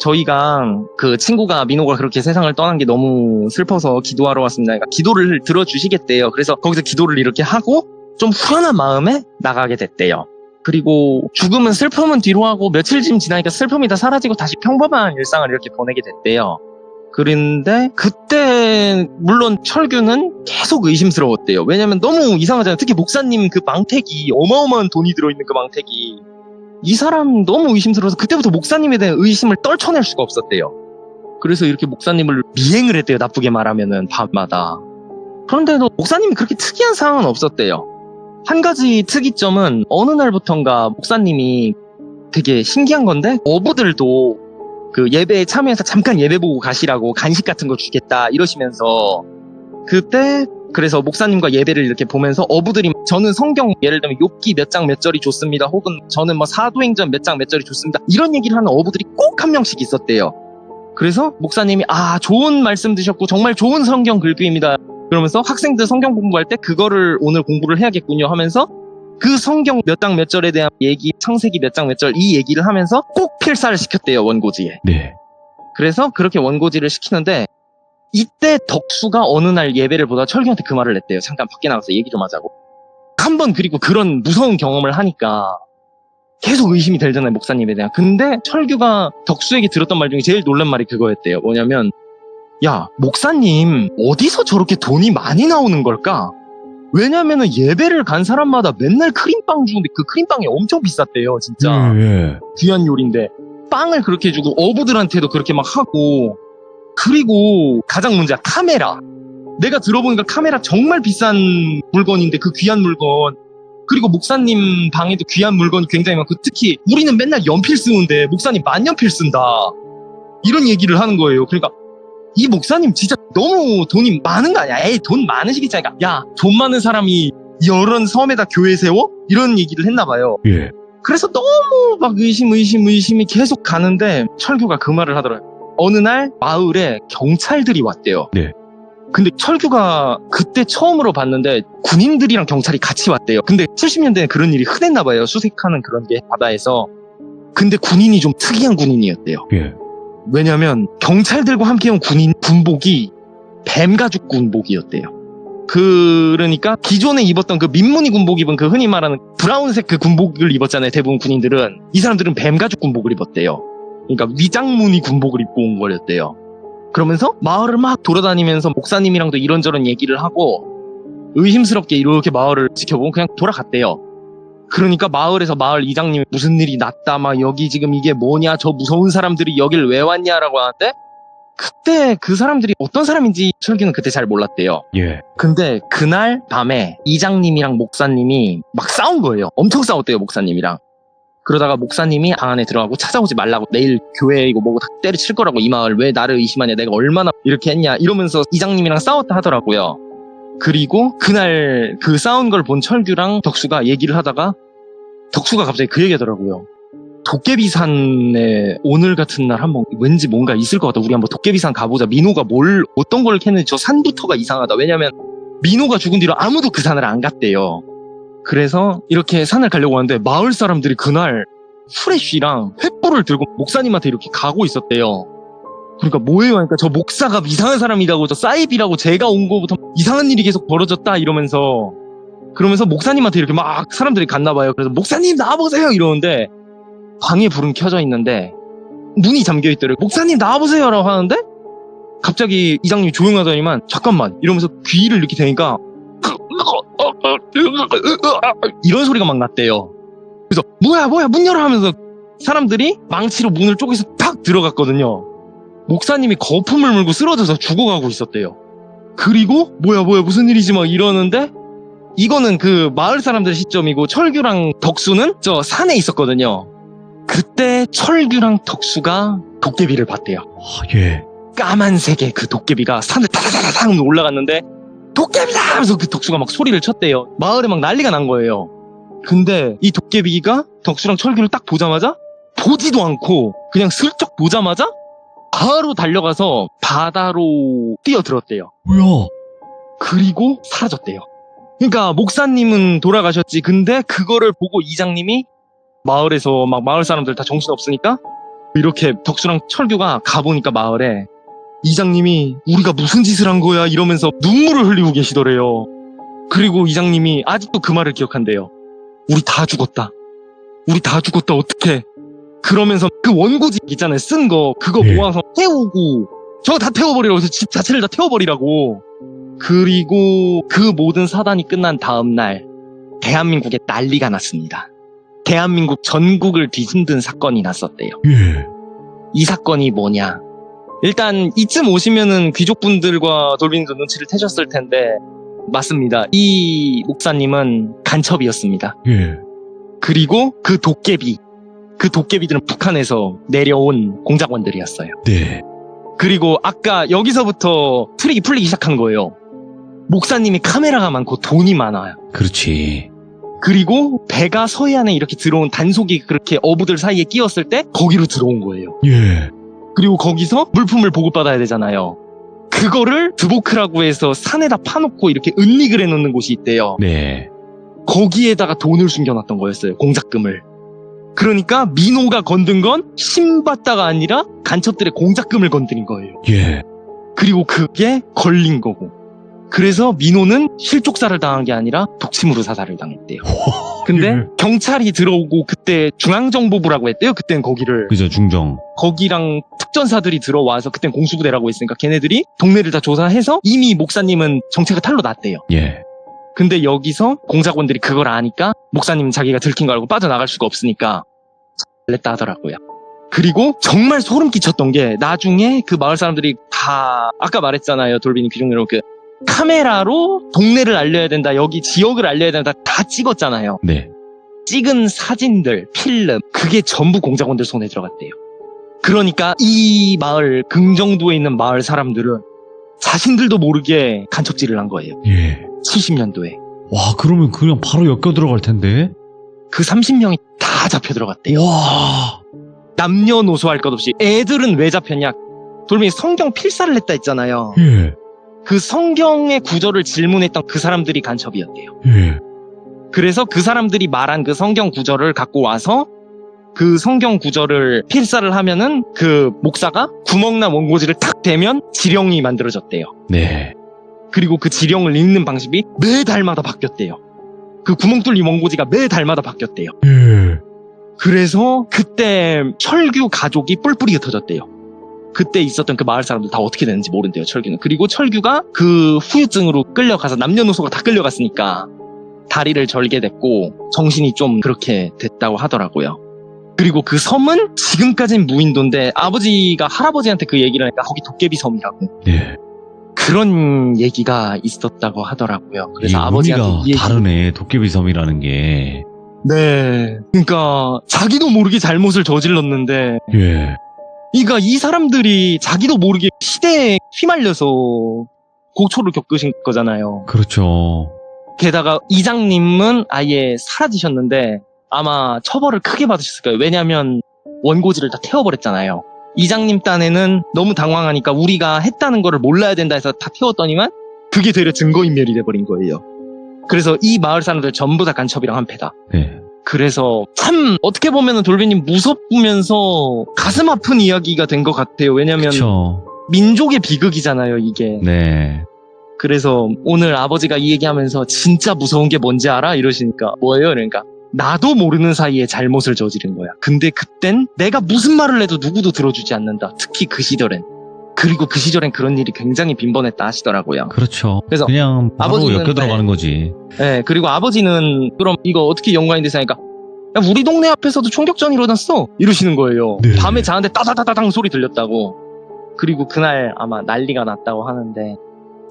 저희가 그 친구가 민호가 그렇게 세상을 떠난 게 너무 슬퍼서 기도하러 왔습니다. 그러니까 기도를 들어주시겠대요. 그래서 거기서 기도를 이렇게 하고 좀 후련한 마음에 나가게 됐대요. 그리고 죽음은 슬픔은 뒤로 하고 며칠쯤 지나니까 슬픔이 다 사라지고 다시 평범한 일상을 이렇게 보내게 됐대요. 그런데 그때 물론 철규는 계속 의심스러웠대요. 왜냐면 너무 이상하잖아요. 특히 목사님 그 망태기, 어마어마한 돈이 들어있는 그 망태기, 이 사람 너무 의심스러워서 그때부터 목사님에 대한 의심을 떨쳐낼 수가 없었대요. 그래서 이렇게 목사님을 미행을 했대요. 나쁘게 말하면은 밤마다. 그런데도 목사님이 그렇게 특이한 상황은 없었대요. 한 가지 특이점은 어느 날부턴가 목사님이 되게 신기한 건데 어부들도 그 예배에 참여해서 잠깐 예배 보고 가시라고 간식 같은 거 주겠다 이러시면서 그때 그래서 목사님과 예배를 이렇게 보면서 어부들이 저는 성경 예를 들면 욥기 몇 장 몇 절이 좋습니다. 혹은 저는 뭐 사도행전 몇 장 몇 절이 좋습니다. 이런 얘기를 하는 어부들이 꼭 한 명씩 있었대요. 그래서 목사님이 좋은 말씀 드셨고 정말 좋은 성경 글귀입니다. 그러면서 학생들 성경 공부할 때 그거를 오늘 공부를 해야겠군요 하면서 그 성경 몇 장 몇 절에 대한 얘기, 창세기 몇 장 몇 절 이 얘기를 하면서 꼭 필사를 시켰대요. 원고지에. 네. 그래서 그렇게 원고지를 시키는데 이때 덕수가 어느 날 예배를 보다 철규한테 그 말을 했대요. 잠깐 밖에 나가서 얘기 좀 하자고. 한번 그리고 그런 무서운 경험을 하니까 계속 의심이 들잖아요. 목사님에 대한. 근데 철규가 덕수에게 들었던 말 중에 제일 놀란 말이 그거였대요. 뭐냐면 야, 목사님 어디서 저렇게 돈이 많이 나오는 걸까? 왜냐면은 예배를 간 사람마다 맨날 크림빵 주는데 그 크림빵이 엄청 비쌌대요. 진짜. 예. 귀한 요리인데 빵을 그렇게 주고 어부들한테도 그렇게 막 하고 그리고 가장 문제야 카메라. 내가 들어보니까 카메라 정말 비싼 물건인데 그 귀한 물건 그리고 목사님 방에도 귀한 물건이 굉장히 많고 특히 우리는 맨날 연필 쓰는데 목사님 만연필 쓴다 이런 얘기를 하는 거예요. 그러니까 이 목사님 진짜 너무 돈이 많은 거 아니야? 에이 돈 많으시겠지. 그러니까 야, 돈 많은 사람이 이런 섬에다 교회 세워? 이런 얘기를 했나 봐요. 예. 그래서 너무 막 의심이 계속 가는데 철규가 그 말을 하더라고요. 어느 날 마을에 경찰들이 왔대요. 네. 근데 철규가 그때 처음으로 봤는데 군인들이랑 경찰이 같이 왔대요. 근데 70년대에 그런 일이 흔했나 봐요. 수색하는 그런 게 바다에서. 근데 군인이 좀 특이한 군인이었대요. 예. 왜냐면 경찰들과 함께 온 군복이 뱀가죽 군복이었대요. 그러니까 기존에 입었던 그 민무늬 군복 입은 그 흔히 말하는 브라운색 그 군복을 입었잖아요. 대부분 군인들은. 이 사람들은 뱀가죽 군복을 입었대요. 그러니까 위장무늬 군복을 입고 온 거였대요. 그러면서 마을을 막 돌아다니면서 목사님이랑도 이런저런 얘기를 하고 의심스럽게 이렇게 마을을 지켜보고 그냥 돌아갔대요. 그러니까 마을에서 마을 이장님이 무슨 일이 났다 막 여기 지금 이게 뭐냐 저 무서운 사람들이 여길 왜 왔냐라고 하는데 그때 그 사람들이 어떤 사람인지 철규는 그때 잘 몰랐대요. 예. 근데 그날 밤에 이장님이랑 목사님이 막 싸운 거예요. 엄청 싸웠대요 목사님이랑. 그러다가 목사님이 방 안에 들어가고 찾아오지 말라고 내일 교회이고 뭐고 다 때려칠 거라고 이 마을 왜 나를 의심하냐 내가 얼마나 이렇게 했냐 이러면서 이장님이랑 싸웠다 하더라고요. 그리고 그날 그 싸운 걸 본 철규랑 덕수가 얘기를 하다가 덕수가 갑자기 그 얘기하더라고요. 도깨비산에 오늘 같은 날 한번 왠지 뭔가 있을 것 같다. 우리 한번 도깨비산 가보자. 민호가 어떤 걸 캐는지 저 산부터가 이상하다. 왜냐면 민호가 죽은 뒤로 아무도 그 산을 안 갔대요. 그래서 이렇게 산을 가려고 하는데 마을 사람들이 그날 후레쉬랑 횃불을 들고 목사님한테 이렇게 가고 있었대요. 그러니까 뭐예요? 그러니까 저 목사가 이상한 사람이라고 저 사이비라고 제가 온 거부터 이상한 일이 계속 벌어졌다 이러면서 그러면서 목사님한테 이렇게 막 사람들이 갔나 봐요. 그래서 목사님 나와보세요 이러는데 방에 불은 켜져 있는데 문이 잠겨 있더래요. 목사님 나와보세요 라고 하는데 갑자기 이장님이 조용하더니만 잠깐만 이러면서 귀를 이렇게 대니까 이런 소리가 막 났대요. 그래서 뭐야 문 열어 하면서 사람들이 망치로 문을 쪼개서 탁 들어갔거든요. 목사님이 거품을 물고 쓰러져서 죽어가고 있었대요. 그리고 뭐야 무슨 일이지 막 이러는데 이거는 그 마을 사람들 시점이고 철규랑 덕수는 저 산에 있었거든요. 그때 철규랑 덕수가 도깨비를 봤대요. 예. 까만색의 그 도깨비가 산을 타다다닥 올라갔는데 도깨비다 하면서 그 덕수가 막 소리를 쳤대요. 마을에 막 난리가 난 거예요. 근데 이 도깨비가 덕수랑 철규를 딱 보자마자 보지도 않고 그냥 슬쩍 보자마자 바로 달려가서 바다로 뛰어들었대요. 뭐야? 그리고 사라졌대요. 그러니까 목사님은 돌아가셨지. 근데 그거를 보고 이장님이 마을에서 막 마을 사람들 다 정신없으니까 이렇게 덕수랑 철규가 가보니까 마을에 이장님이 우리가 무슨 짓을 한 거야 이러면서 눈물을 흘리고 계시더래요. 그리고 이장님이 아직도 그 말을 기억한대요. 우리 다 죽었다 어떡해. 그러면서 그 원고지 있잖아요 쓴 거 그거 네. 모아서 태우고 저거 다 태워버리라고 해서 집 자체를 다 태워버리라고. 그리고 그 모든 사단이 끝난 다음 날 대한민국에 난리가 났습니다. 대한민국 전국을 뒤흔든 사건이 났었대요. 예. 이 사건이 뭐냐? 일단 이쯤 오시면은 귀족분들과 돌빈님도 눈치를 채셨을 텐데 맞습니다. 이 목사님은 간첩이었습니다. 예. 그리고 그 도깨비들은 북한에서 내려온 공작원들이었어요. 네. 그리고 아까 여기서부터 트릭이 풀리기 시작한 거예요. 목사님이 카메라가 많고 돈이 많아요. 그렇지. 그리고 배가 서해안에 이렇게 들어온 단속이 그렇게 어부들 사이에 끼었을 때 거기로 들어온 거예요. 예. 그리고 거기서 물품을 보급받아야 되잖아요. 그거를 드보크라고 해서 산에다 파놓고 이렇게 은닉을 해놓는 곳이 있대요. 네. 거기에다가 돈을 숨겨놨던 거였어요. 공작금을. 그러니까 민호가 건든 건 신받다가 아니라 간첩들의 공작금을 건드린 거예요. 예. 그리고 그게 걸린 거고. 그래서 민호는 실족사를 당한 게 아니라 독침으로 사살을 당했대요. 근데 예. 경찰이 들어오고 그때 중앙정보부라고 했대요. 그땐 거기를. 그죠, 중정. 거기랑 특전사들이 들어와서 그땐 공수부대라고 했으니까 걔네들이 동네를 다 조사해서 이미 목사님은 정체가 탈로 났대요. 예. 근데 여기서 공작원들이 그걸 아니까 목사님은 자기가 들킨 거 알고 빠져나갈 수가 없으니까 냈다 하더라고요. 그리고 정말 소름 끼쳤던 게 나중에 그 마을 사람들이 다 아까 말했잖아요. 돌빈이 귀족네로 그 카메라로 동네를 알려야 된다. 여기 지역을 알려야 된다. 다 찍었잖아요. 네. 찍은 사진들, 필름 그게 전부 공작원들 손에 들어갔대요. 그러니까 이 마을 긍정도에 있는 마을 사람들은 자신들도 모르게 간첩질을 한 거예요. 예. 70년도에. 와, 그러면 그냥 바로 엮여 들어갈 텐데? 그 30명이 다 잡혀 들어갔대요. 와. 남녀노소 할 것 없이. 애들은 왜 잡혔냐? 돌멩이 성경 필사를 했다 했잖아요. 예. 그 성경의 구절을 질문했던 그 사람들이 간첩이었대요. 예. 그래서 그 사람들이 말한 그 성경 구절을 갖고 와서 그 성경 구절을 필사를 하면은 그 목사가 구멍난 원고지를 탁 대면 지령이 만들어졌대요. 네. 그리고 그 지령을 읽는 방식이 매 달마다 바뀌었대요. 그 구멍 뚫린 원고지가 매 달마다 바뀌었대요. 예. 그래서 그때 철규 가족이 뿔뿔이 흩어졌대요. 그때 있었던 그 마을 사람들 다 어떻게 됐는지 모른대요, 철규는. 그리고 철규가 그 후유증으로 끌려가서 남녀노소가 다 끌려갔으니까 다리를 절게 됐고 정신이 좀 그렇게 됐다고 하더라고요. 그리고 그 섬은 지금까진 무인도인데 아버지가 할아버지한테 그 얘기를 하니까 거기 도깨비 섬이라고. 네. 그런 얘기가 있었다고 하더라고요. 그래서 이 아버지한테 의미가 이 얘기... 다르네, 도깨비 섬이라는 게. 네. 그러니까 자기도 모르게 잘못을 저질렀는데 예. 그러니까 이 사람들이 자기도 모르게 시대에 휘말려서 고초를 겪으신 거잖아요. 그렇죠. 게다가 이장님은 아예 사라지셨는데 아마 처벌을 크게 받으셨을 거예요. 왜냐하면 원고지를 다 태워버렸잖아요. 이장님 딴에는 너무 당황하니까 우리가 했다는 거를 몰라야 된다 해서 다 태웠더니만 그게 되려 증거인멸이 돼버린 거예요. 그래서 이 마을 사람들 전부 다 간첩이랑 한패다. 네. 그래서 참 어떻게 보면 돌비님 무섭으면서 가슴 아픈 이야기가 된 것 같아요. 왜냐면 그쵸. 민족의 비극이잖아요, 이게. 네. 그래서 오늘 아버지가 이 얘기하면서 진짜 무서운 게 뭔지 알아? 이러시니까 뭐예요? 그러니까 나도 모르는 사이에 잘못을 저지른 거야. 근데 그땐 내가 무슨 말을 해도 누구도 들어주지 않는다. 특히 그 시절엔. 그리고 그 시절엔 그런 일이 굉장히 빈번했다 하시더라고요. 그렇죠. 그래서 그냥 바로 아버지는, 엮여 들어가는 거지. 네, 그리고 아버지는 그럼 이거 어떻게 연관이 되냐니까 야, 우리 동네 앞에서도 총격전이 일어났어 이러시는 거예요. 네. 밤에 자는데 따다다다당 소리 들렸다고. 그리고 그날 아마 난리가 났다고 하는데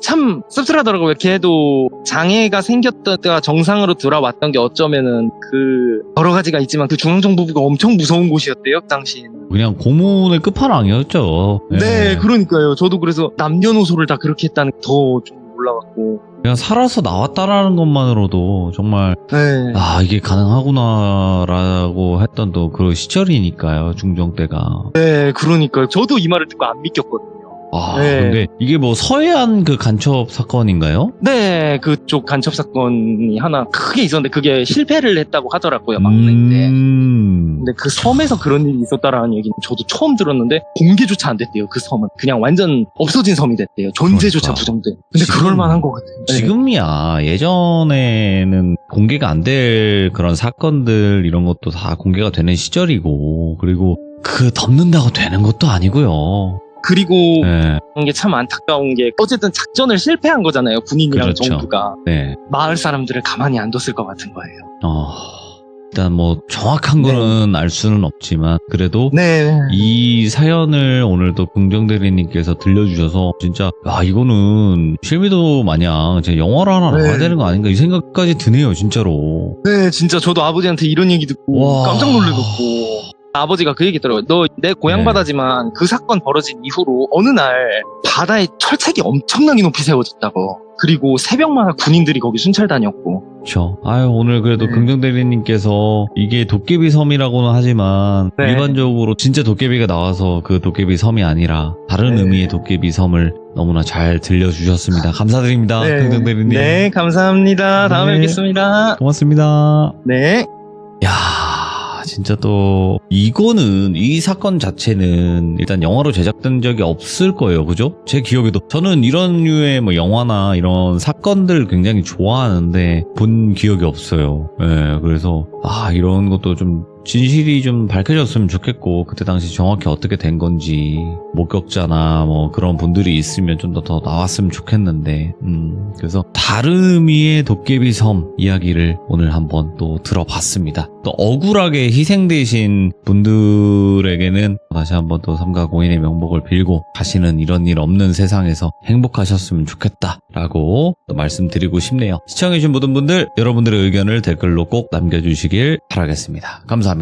참 씁쓸하더라고요. 걔도 장애가 생겼다가 정상으로 돌아왔던 게 어쩌면은 그 여러 가지가 있지만 그 중앙정보부가 엄청 무서운 곳이었대요 그 당시에는. 그냥 고문의 끝판왕이었죠. 네, 그러니까요. 저도 그래서 남녀노소를 다 그렇게 했다는 게 더 좀 올라갔고. 그냥 살아서 나왔다라는 것만으로도 정말 네. 아 이게 가능하구나라고 했던 또 그 시절이니까요. 중종 때가. 네, 그러니까요. 저도 이 말을 듣고 안 믿겼거든요. 아 네. 근데 이게 뭐 서해안 그 간첩 사건인가요? 네, 그쪽 간첩 사건이 하나 크게 있었는데 그게 실패를 했다고 하더라고요, 막내 때. 근데 그 섬에서 그런 일이 있었다라는 얘기는 저도 처음 들었는데 공개조차 안 됐대요. 그 섬은 그냥 완전 없어진 섬이 됐대요. 존재조차 그러니까. 부정돼. 근데 지금- 그럴 만한 것 같아요. 네. 지금이야 예전에는 공개가 안 될 그런 사건들 이런 것도 다 공개가 되는 시절이고 그리고 그 덮는다고 되는 것도 아니고요. 그리고 네, 그런 게 참 안타까운 게 어쨌든 작전을 실패한 거잖아요. 군인이랑 그렇죠. 정부가 네. 마을 사람들을 가만히 안 뒀을 것 같은 거예요. 일단 뭐 정확한 거는 알 수는 없지만 그래도 네. 이 사연을 오늘도 긍정대리님께서 들려주셔서 진짜 야 이거는 실미도 마냥 제 영화로 하나 네. 나와야 되는 거 아닌가 이 생각까지 드네요 진짜로. 네, 진짜 저도 아버지한테 이런 얘기 듣고 와. 깜짝 놀래갖고 아버지가 그 얘기 했더라고요. 너 내 고향 네. 바다지만 그 사건 벌어진 이후로 어느 날 바다에 철책이 엄청나게 높이 세워졌다고. 그리고 새벽마다 군인들이 거기 순찰 다녔고. 그렇죠. 아유 오늘 그래도 네. 긍정대리님께서 이게 도깨비 섬이라고는 하지만 네. 일반적으로 진짜 도깨비가 나와서 그 도깨비 섬이 아니라 다른 네. 의미의 도깨비 섬을 너무나 잘 들려주셨습니다. 감사드립니다. 긍정대리님. 네, 감사합니다. 다음에 네. 뵙겠습니다. 고맙습니다. 네. 야, 진짜 또 이거는 이 사건 자체는 일단 영화로 제작된 적이 없을 거예요. 그죠? 제 기억에도 저는 이런 류의 뭐 영화나 이런 사건들 굉장히 좋아하는데 본 기억이 없어요. 예, 그래서 이런 것도 좀 진실이 좀 밝혀졌으면 좋겠고 그때 당시 정확히 어떻게 된 건지 목격자나 뭐 그런 분들이 있으면 좀 더 나왔으면 좋겠는데 그래서 다른 의미의 도깨비 섬 이야기를 오늘 한번 또 들어봤습니다. 또 억울하게 희생되신 분들에게는 다시 한번 또 삼가 공인의 명복을 빌고 다시는 이런 일 없는 세상에서 행복하셨으면 좋겠다라고 또 말씀드리고 싶네요. 시청해주신 모든 분들 여러분들의 의견을 댓글로 꼭 남겨주시길 바라겠습니다. 감사합니다.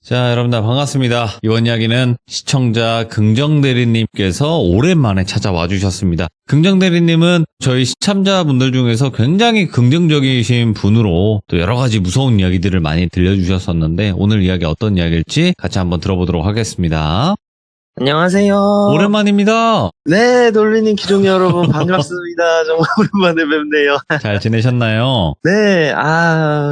자, 여러분들 반갑습니다. 이번 이야기는 시청자 긍정대리님께서 오랜만에 찾아와 주셨습니다. 긍정대리님은 저희 시참자분들 중에서 굉장히 긍정적이신 분으로 또 여러 가지 무서운 이야기들을 많이 들려주셨었는데 오늘 이야기 어떤 이야기일지 같이 한번 들어보도록 하겠습니다. 안녕하세요. 오랜만입니다. 네, 돌리님 기종 여러분 반갑습니다. 정말 오랜만에 뵙네요. 잘 지내셨나요? 네,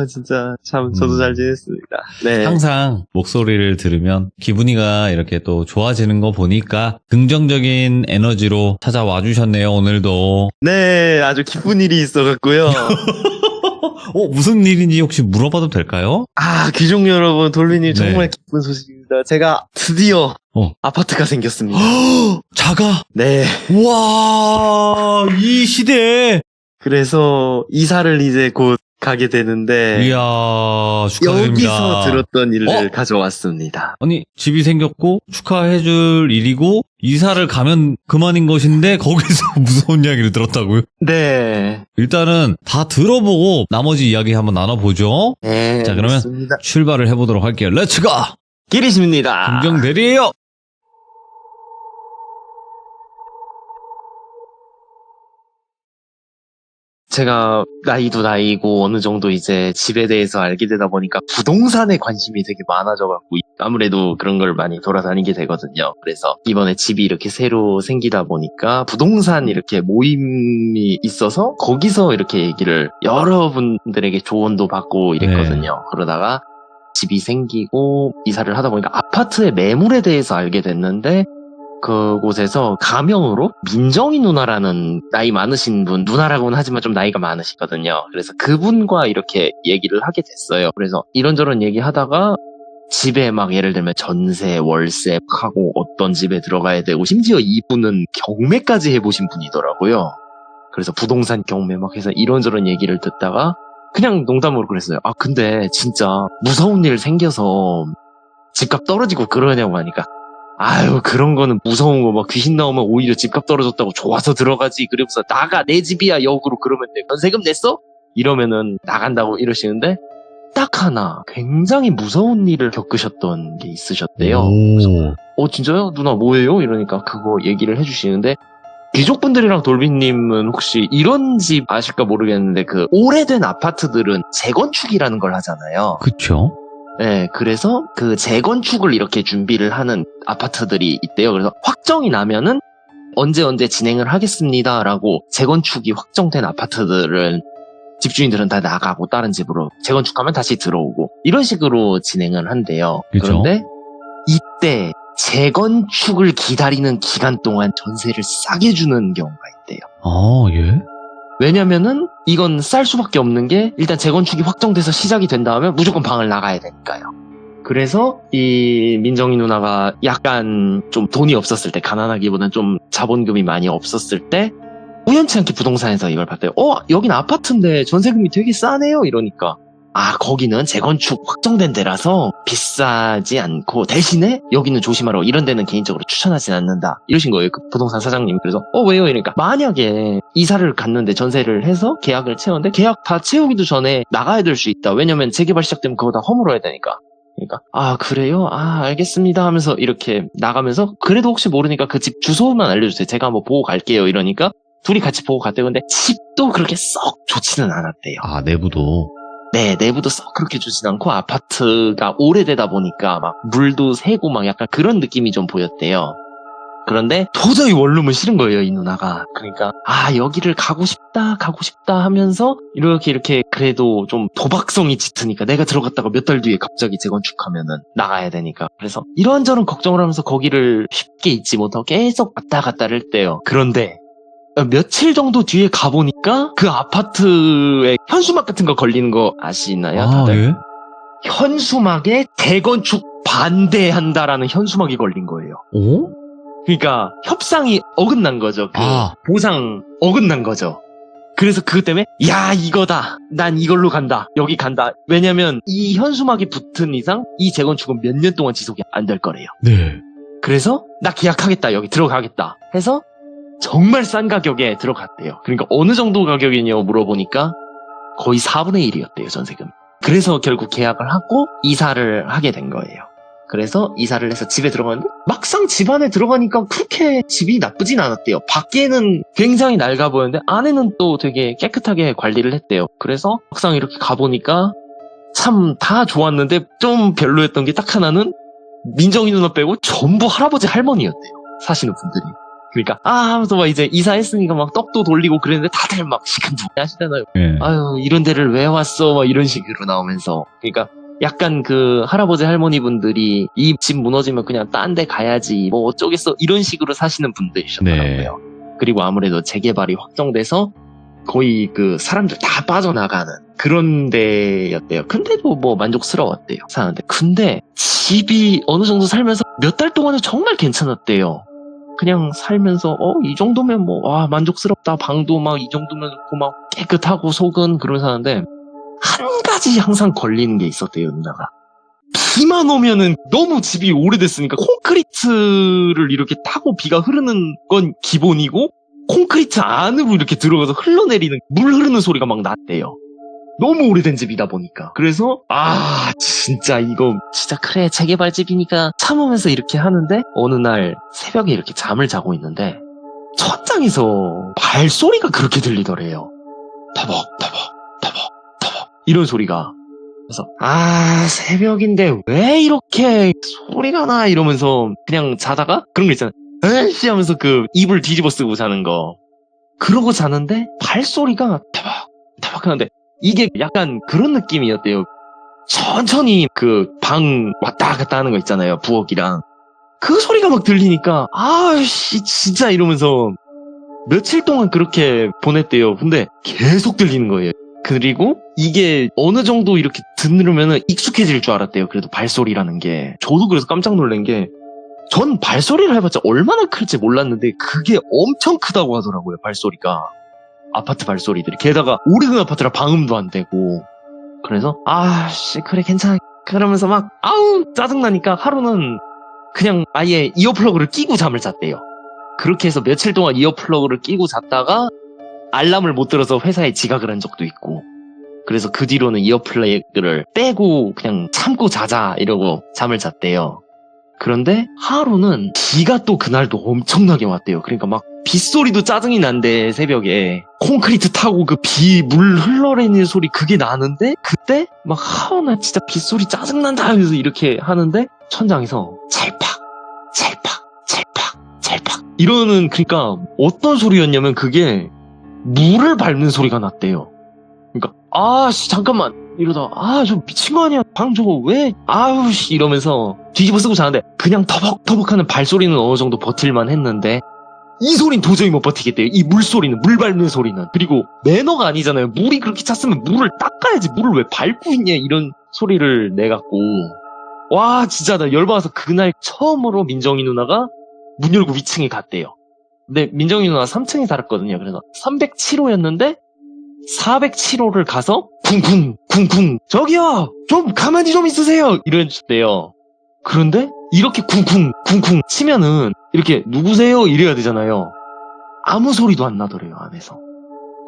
진짜 참 저도 잘 지냈습니다. 네. 항상 목소리를 들으면 기분이가 이렇게 또 좋아지는 거 보니까 긍정적인 에너지로 찾아와 주셨네요, 오늘도. 네, 아주 기쁜 일이 있어갖고요. 무슨 일인지 혹시 물어봐도 될까요? 귀종 여러분, 돌리님 정말 네. 기쁜 소식입니다. 제가 드디어 아파트가 생겼습니다. 자가? 네. 와, 이 시대에. 그래서 이사를 이제 곧 가게 되는데 이야, 축하드립니다. 여기서 들었던 일을 가져왔습니다. 아니, 집이 생겼고 축하해줄 일이고 이사를 가면 그만인 것인데 거기서 무서운 이야기를 들었다고요? 네. 일단은 다 들어보고 나머지 이야기 한번 나눠보죠. 네. 자, 그러면 좋습니다. 출발을 해보도록 할게요. 렛츠고! 기리십니다. 긍정대리예요. 제가 나이도 나이고 어느 정도 이제 집에 대해서 알게 되다 보니까 부동산에 관심이 되게 많아져갖고 아무래도 그런 걸 많이 돌아다니게 되거든요. 그래서 이번에 집이 이렇게 새로 생기다 보니까 부동산 이렇게 모임이 있어서 거기서 이렇게 얘기를 여러분들에게 조언도 받고 이랬거든요. 그러다가 집이 생기고 이사를 하다 보니까 아파트의 매물에 대해서 알게 됐는데 그곳에서 가명으로 민정이 누나라는 나이 많으신 분, 누나라고는 하지만 좀 나이가 많으시거든요. 그래서 그분과 이렇게 얘기를 하게 됐어요. 그래서 이런저런 얘기하다가 집에 막 예를 들면 전세, 월세 하고 어떤 집에 들어가야 되고 심지어 이분은 경매까지 해보신 분이더라고요. 그래서 부동산 경매 막 해서 이런저런 얘기를 듣다가 그냥 농담으로 그랬어요. 아 근데 진짜 무서운 일 생겨서 집값 떨어지고 그러냐고 하니까 아유 그런 거는 무서운 거 막 귀신 나오면 오히려 집값 떨어졌다고 좋아서 들어가지. 그러면서 나가 내 집이야 역으로 그러면 돼. 전세금 냈어? 이러면은 나간다고 이러시는데 딱 하나 굉장히 무서운 일을 겪으셨던 게 있으셨대요. 그래서, 진짜요? 누나 뭐예요? 이러니까 그거 얘기를 해주시는데 귀족분들이랑 돌비님은 혹시 이런 집 아실까 모르겠는데 그 오래된 아파트들은 재건축이라는 걸 하잖아요. 그쵸? 네, 그래서 그 재건축을 이렇게 준비를 하는 아파트들이 있대요. 그래서 확정이 나면은 언제 진행을 하겠습니다라고 재건축이 확정된 아파트들은 집주인들은 다 나가고 다른 집으로 재건축하면 다시 들어오고 이런 식으로 진행을 한대요. 그쵸? 그런데 이때 재건축을 기다리는 기간 동안 전세를 싸게 주는 경우가 있대요. 아, 예? 왜냐면은 이건 쌀 수밖에 없는 게 일단 재건축이 확정돼서 시작이 된 다음에 무조건 방을 나가야 되니까요. 그래서 이 민정이 누나가 약간 좀 돈이 없었을 때, 가난하기보다는 좀 자본금이 많이 없었을 때 우연치 않게 부동산에서 이걸 봤대요. 여긴 아파트인데 전세금이 되게 싸네요. 이러니까 거기는 재건축 확정된 데라서 비싸지 않고 대신에 여기는 조심하라고, 이런 데는 개인적으로 추천하진 않는다, 이러신 거예요, 그 부동산 사장님. 그래서 왜요? 이러니까 만약에 이사를 갔는데 전세를 해서 계약을 채웠는데 계약 다 채우기도 전에 나가야 될 수 있다. 왜냐면 재개발 시작되면 그거 다 허물어야 되니까. 그러니까 그래요? 알겠습니다 하면서 이렇게 나가면서 그래도 혹시 모르니까 그 집 주소만 알려주세요. 제가 한번 보고 갈게요. 이러니까 둘이 같이 보고 갔대요. 근데 집도 그렇게 썩 좋지는 않았대요. 아, 내부도. 네, 내부도 썩 그렇게 좋진 않고 아파트가 오래되다 보니까 막 물도 새고 막 약간 그런 느낌이 좀 보였대요. 그런데 도저히 원룸은 싫은 거예요, 이 누나가. 그러니까 여기를 가고 싶다 하면서 이렇게 그래도 좀 도박성이 짙으니까 내가 들어갔다가 몇 달 뒤에 갑자기 재건축하면은 나가야 되니까. 그래서 이런저런 걱정을 하면서 거기를 쉽게 잊지 못하고 계속 왔다 갔다를 했대요. 그런데 며칠 정도 뒤에 가보니까 그 아파트에 현수막 같은 거 걸리는 거 아시나요, 다들? 예? 현수막에 재건축 반대한다라는 현수막이 걸린 거예요. 오? 그러니까 협상이 어긋난 거죠. 보상 어긋난 거죠. 그래서 그것 때문에 이거다, 난 이걸로 간다, 여기 간다. 왜냐면 이 현수막이 붙은 이상 이 재건축은 몇 년 동안 지속이 안 될 거래요. 네. 그래서 나 계약하겠다, 여기 들어가겠다 해서 정말 싼 가격에 들어갔대요. 그러니까 어느 정도 가격이냐고 물어보니까 거의 4분의 1이었대요, 전세금. 그래서 결국 계약을 하고 이사를 하게 된 거예요. 그래서 이사를 해서 집에 들어갔는데 막상 집 안에 들어가니까 그렇게 집이 나쁘진 않았대요. 밖에는 굉장히 낡아 보였는데 안에는 또 되게 깨끗하게 관리를 했대요. 그래서 막상 이렇게 가보니까 참 다 좋았는데 좀 별로였던 게 딱 하나는 민정이 누나 빼고 전부 할아버지 할머니였대요, 사시는 분들이. 그러니까 하면서 막 이제 이사했으니까 막 떡도 돌리고 그랬는데 다들 막 시큰둥 하시잖아요. 예. 아유 이런 데를 왜 왔어 막 이런 식으로 나오면서. 그러니까 약간 그 할아버지 할머니 분들이 이 집 무너지면 그냥 딴 데 가야지 뭐 어쩌겠어 이런 식으로 사시는 분들이셨더라고요. 그리고 아무래도 재개발이 확정돼서 거의 그 사람들 다 빠져나가는 그런 데였대요. 근데도 뭐 만족스러웠대요, 사는데. 근데 집이 어느 정도 살면서 몇 달 동안은 정말 괜찮았대요. 그냥 살면서 이 정도면 뭐 만족스럽다, 방도 막 이 정도면 좋고 막 깨끗하고 속은 그런 사는데 한 가지 항상 걸리는 게 있었대요, 누나가. 비만 오면은 너무 집이 오래됐으니까 콘크리트를 이렇게 타고 비가 흐르는 건 기본이고 콘크리트 안으로 이렇게 들어가서 흘러내리는 물 흐르는 소리가 막 났대요. 너무 오래된 집이다 보니까. 그래서 진짜 이거 진짜 그래 재개발집이니까 참으면서 이렇게 하는데 어느 날 새벽에 이렇게 잠을 자고 있는데 천장에서 발소리가 그렇게 들리더래요. 터벅터벅 이런 소리가. 그래서 새벽인데 왜 이렇게 소리가 나 이러면서 그냥 자다가 그런 거 있잖아요, 에이씨 하면서 그 이불 뒤집어 쓰고 자는 거. 그러고 자는데 발소리가 터벅터벅 하는데 이게 약간 그런 느낌이었대요. 천천히 그 방 왔다 갔다 하는 거 있잖아요, 부엌이랑. 그 소리가 막 들리니까 아씨 진짜 이러면서 며칠 동안 그렇게 보냈대요. 근데 계속 들리는 거예요. 그리고 이게 어느 정도 이렇게 들으면은 익숙해질 줄 알았대요. 그래도 발소리라는 게. 저도 그래서 깜짝 놀란 게, 전 발소리를 해봤자 얼마나 클지 몰랐는데 그게 엄청 크다고 하더라고요. 발소리가. 아파트 발소리들이. 게다가 오래된 아파트라 방음도 안 되고. 그래서 아씨 그래 괜찮아 그러면서 막 아우 짜증나니까 하루는 그냥 아예 이어플러그를 끼고 잠을 잤대요. 그렇게 해서 며칠 동안 이어플러그를 끼고 잤다가 알람을 못 들어서 회사에 지각을 한 적도 있고, 그래서 그 뒤로는 이어플러그를 빼고 그냥 참고 자자 이러고 잠을 잤대요. 그런데 하루는 비가 또 그날도 엄청나게 왔대요. 그러니까 막 빗소리도 짜증이 난대. 새벽에 콘크리트 타고 그 비 물 흘러내리는 소리 그게 나는데, 그때 막 나 진짜 빗소리 짜증난다 하면서 이렇게 하는데 천장에서 찰팍 찰팍 찰팍 찰팍 이러는, 그러니까 어떤 소리였냐면 그게 물을 밟는 소리가 났대요. 그러니까 아씨 잠깐만 이러다가 저 미친 거 아니야 방 저거 왜 아우씨 이러면서 뒤집어 쓰고 자는데, 그냥 터벅터벅하는 발소리는 어느 정도 버틸만 했는데 이 소린 도저히 못 버티겠대요. 이 물소리는, 물 밟는 소리는. 그리고 매너가 아니잖아요. 물이 그렇게 찼으면 물을 닦아야지 물을 왜 밟고 있냐 이런 소리를 내갖고, 와 진짜 나 열받아서 그날 처음으로 민정이 누나가 문 열고 위층에 갔대요. 근데 민정이 누나 3층에 살았거든요. 그래서 307호였는데 407호를 가서 쿵쿵 쿵쿵 저기요 좀 가만히 좀 있으세요 이랬대요. 그런데 이렇게 쿵쿵 쿵쿵 치면은 이렇게 누구세요 이래야 되잖아요. 아무 소리도 안 나더래요 안에서.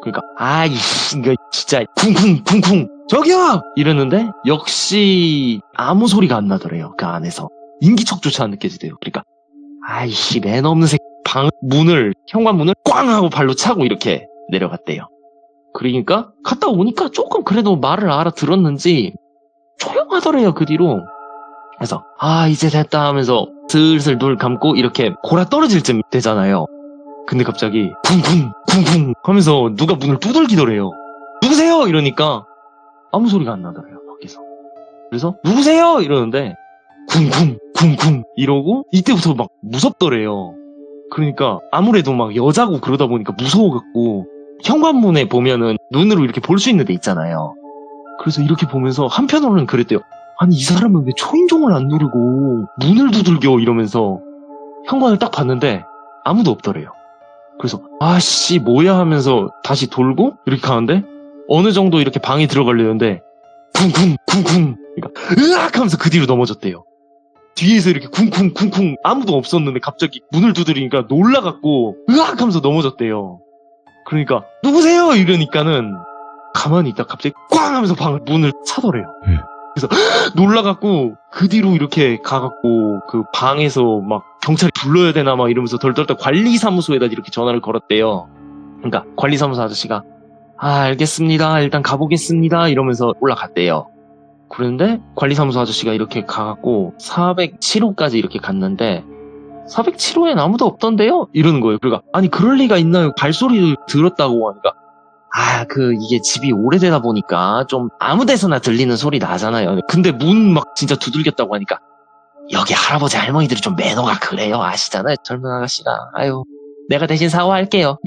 그러니까 이거 진짜 쿵쿵 쿵쿵 저기요 이랬는데 역시 아무 소리가 안 나더래요. 그 안에서 인기척조차 안 느껴지대요. 그러니까 아이씨 매너 없는 새끼, 방 문을, 현관문을 꽝 하고 발로 차고 이렇게 내려갔대요. 그러니까 갔다 오니까 조금 그래도 말을 알아들었는지 조용하더래요. 그 뒤로. 그래서 이제 됐다 하면서 슬슬 눈을 감고 이렇게 골아 떨어질 쯤 되잖아요. 근데 갑자기 쿵쿵 쿵쿵 하면서 누가 문을 두들기더래요. 누구세요? 이러니까 아무 소리가 안 나더래요 밖에서. 그래서 누구세요? 이러는데 쿵쿵 쿵쿵 이러고 이때부터 막 무섭더래요. 그러니까 아무래도 막 여자고 그러다 보니까 무서워갖고 현관문에 보면은 눈으로 이렇게 볼 수 있는 데 있잖아요. 그래서 이렇게 보면서 한편으로는 그랬대요. 아니 이 사람은 왜 초인종을 안 누르고 문을 두들겨 이러면서 현관을 딱 봤는데 아무도 없더래요. 그래서 아씨 뭐야 하면서 다시 돌고 이렇게 가는데 어느 정도 이렇게 방에 들어가려는데 쿵쿵 쿵쿵 그러니까 으악 하면서 그 뒤로 넘어졌대요. 뒤에서 이렇게 쿵쿵 쿵쿵 아무도 없었는데 갑자기 문을 두드리니까 놀라갖고 으악 하면서 넘어졌대요. 그러니까 누구세요? 이러니까는 가만히 있다 갑자기 꽝 하면서 문을 차더래요. 그래서 놀라갖고 그 뒤로 이렇게 가갖고 그 방에서 막 경찰이 불러야 되나 막 이러면서 덜덜덜 관리사무소에다 이렇게 전화를 걸었대요. 그러니까 관리사무소 아저씨가 알겠습니다 일단 가보겠습니다 이러면서 올라갔대요. 그런데 관리사무소 아저씨가 이렇게 가갖고 407호까지 이렇게 갔는데 407호엔 아무도 없던데요? 이러는 거예요. 그러니까 아니 그럴 리가 있나요? 발소리를 들었다고 하니까 이게 집이 오래되다 보니까 좀 아무 데서나 들리는 소리 나잖아요. 근데 문 막 진짜 두들겼다고 하니까 여기 할아버지 할머니들이 좀 매너가 그래요. 아시잖아요. 젊은 아가씨가. 내가 대신 사과할게요.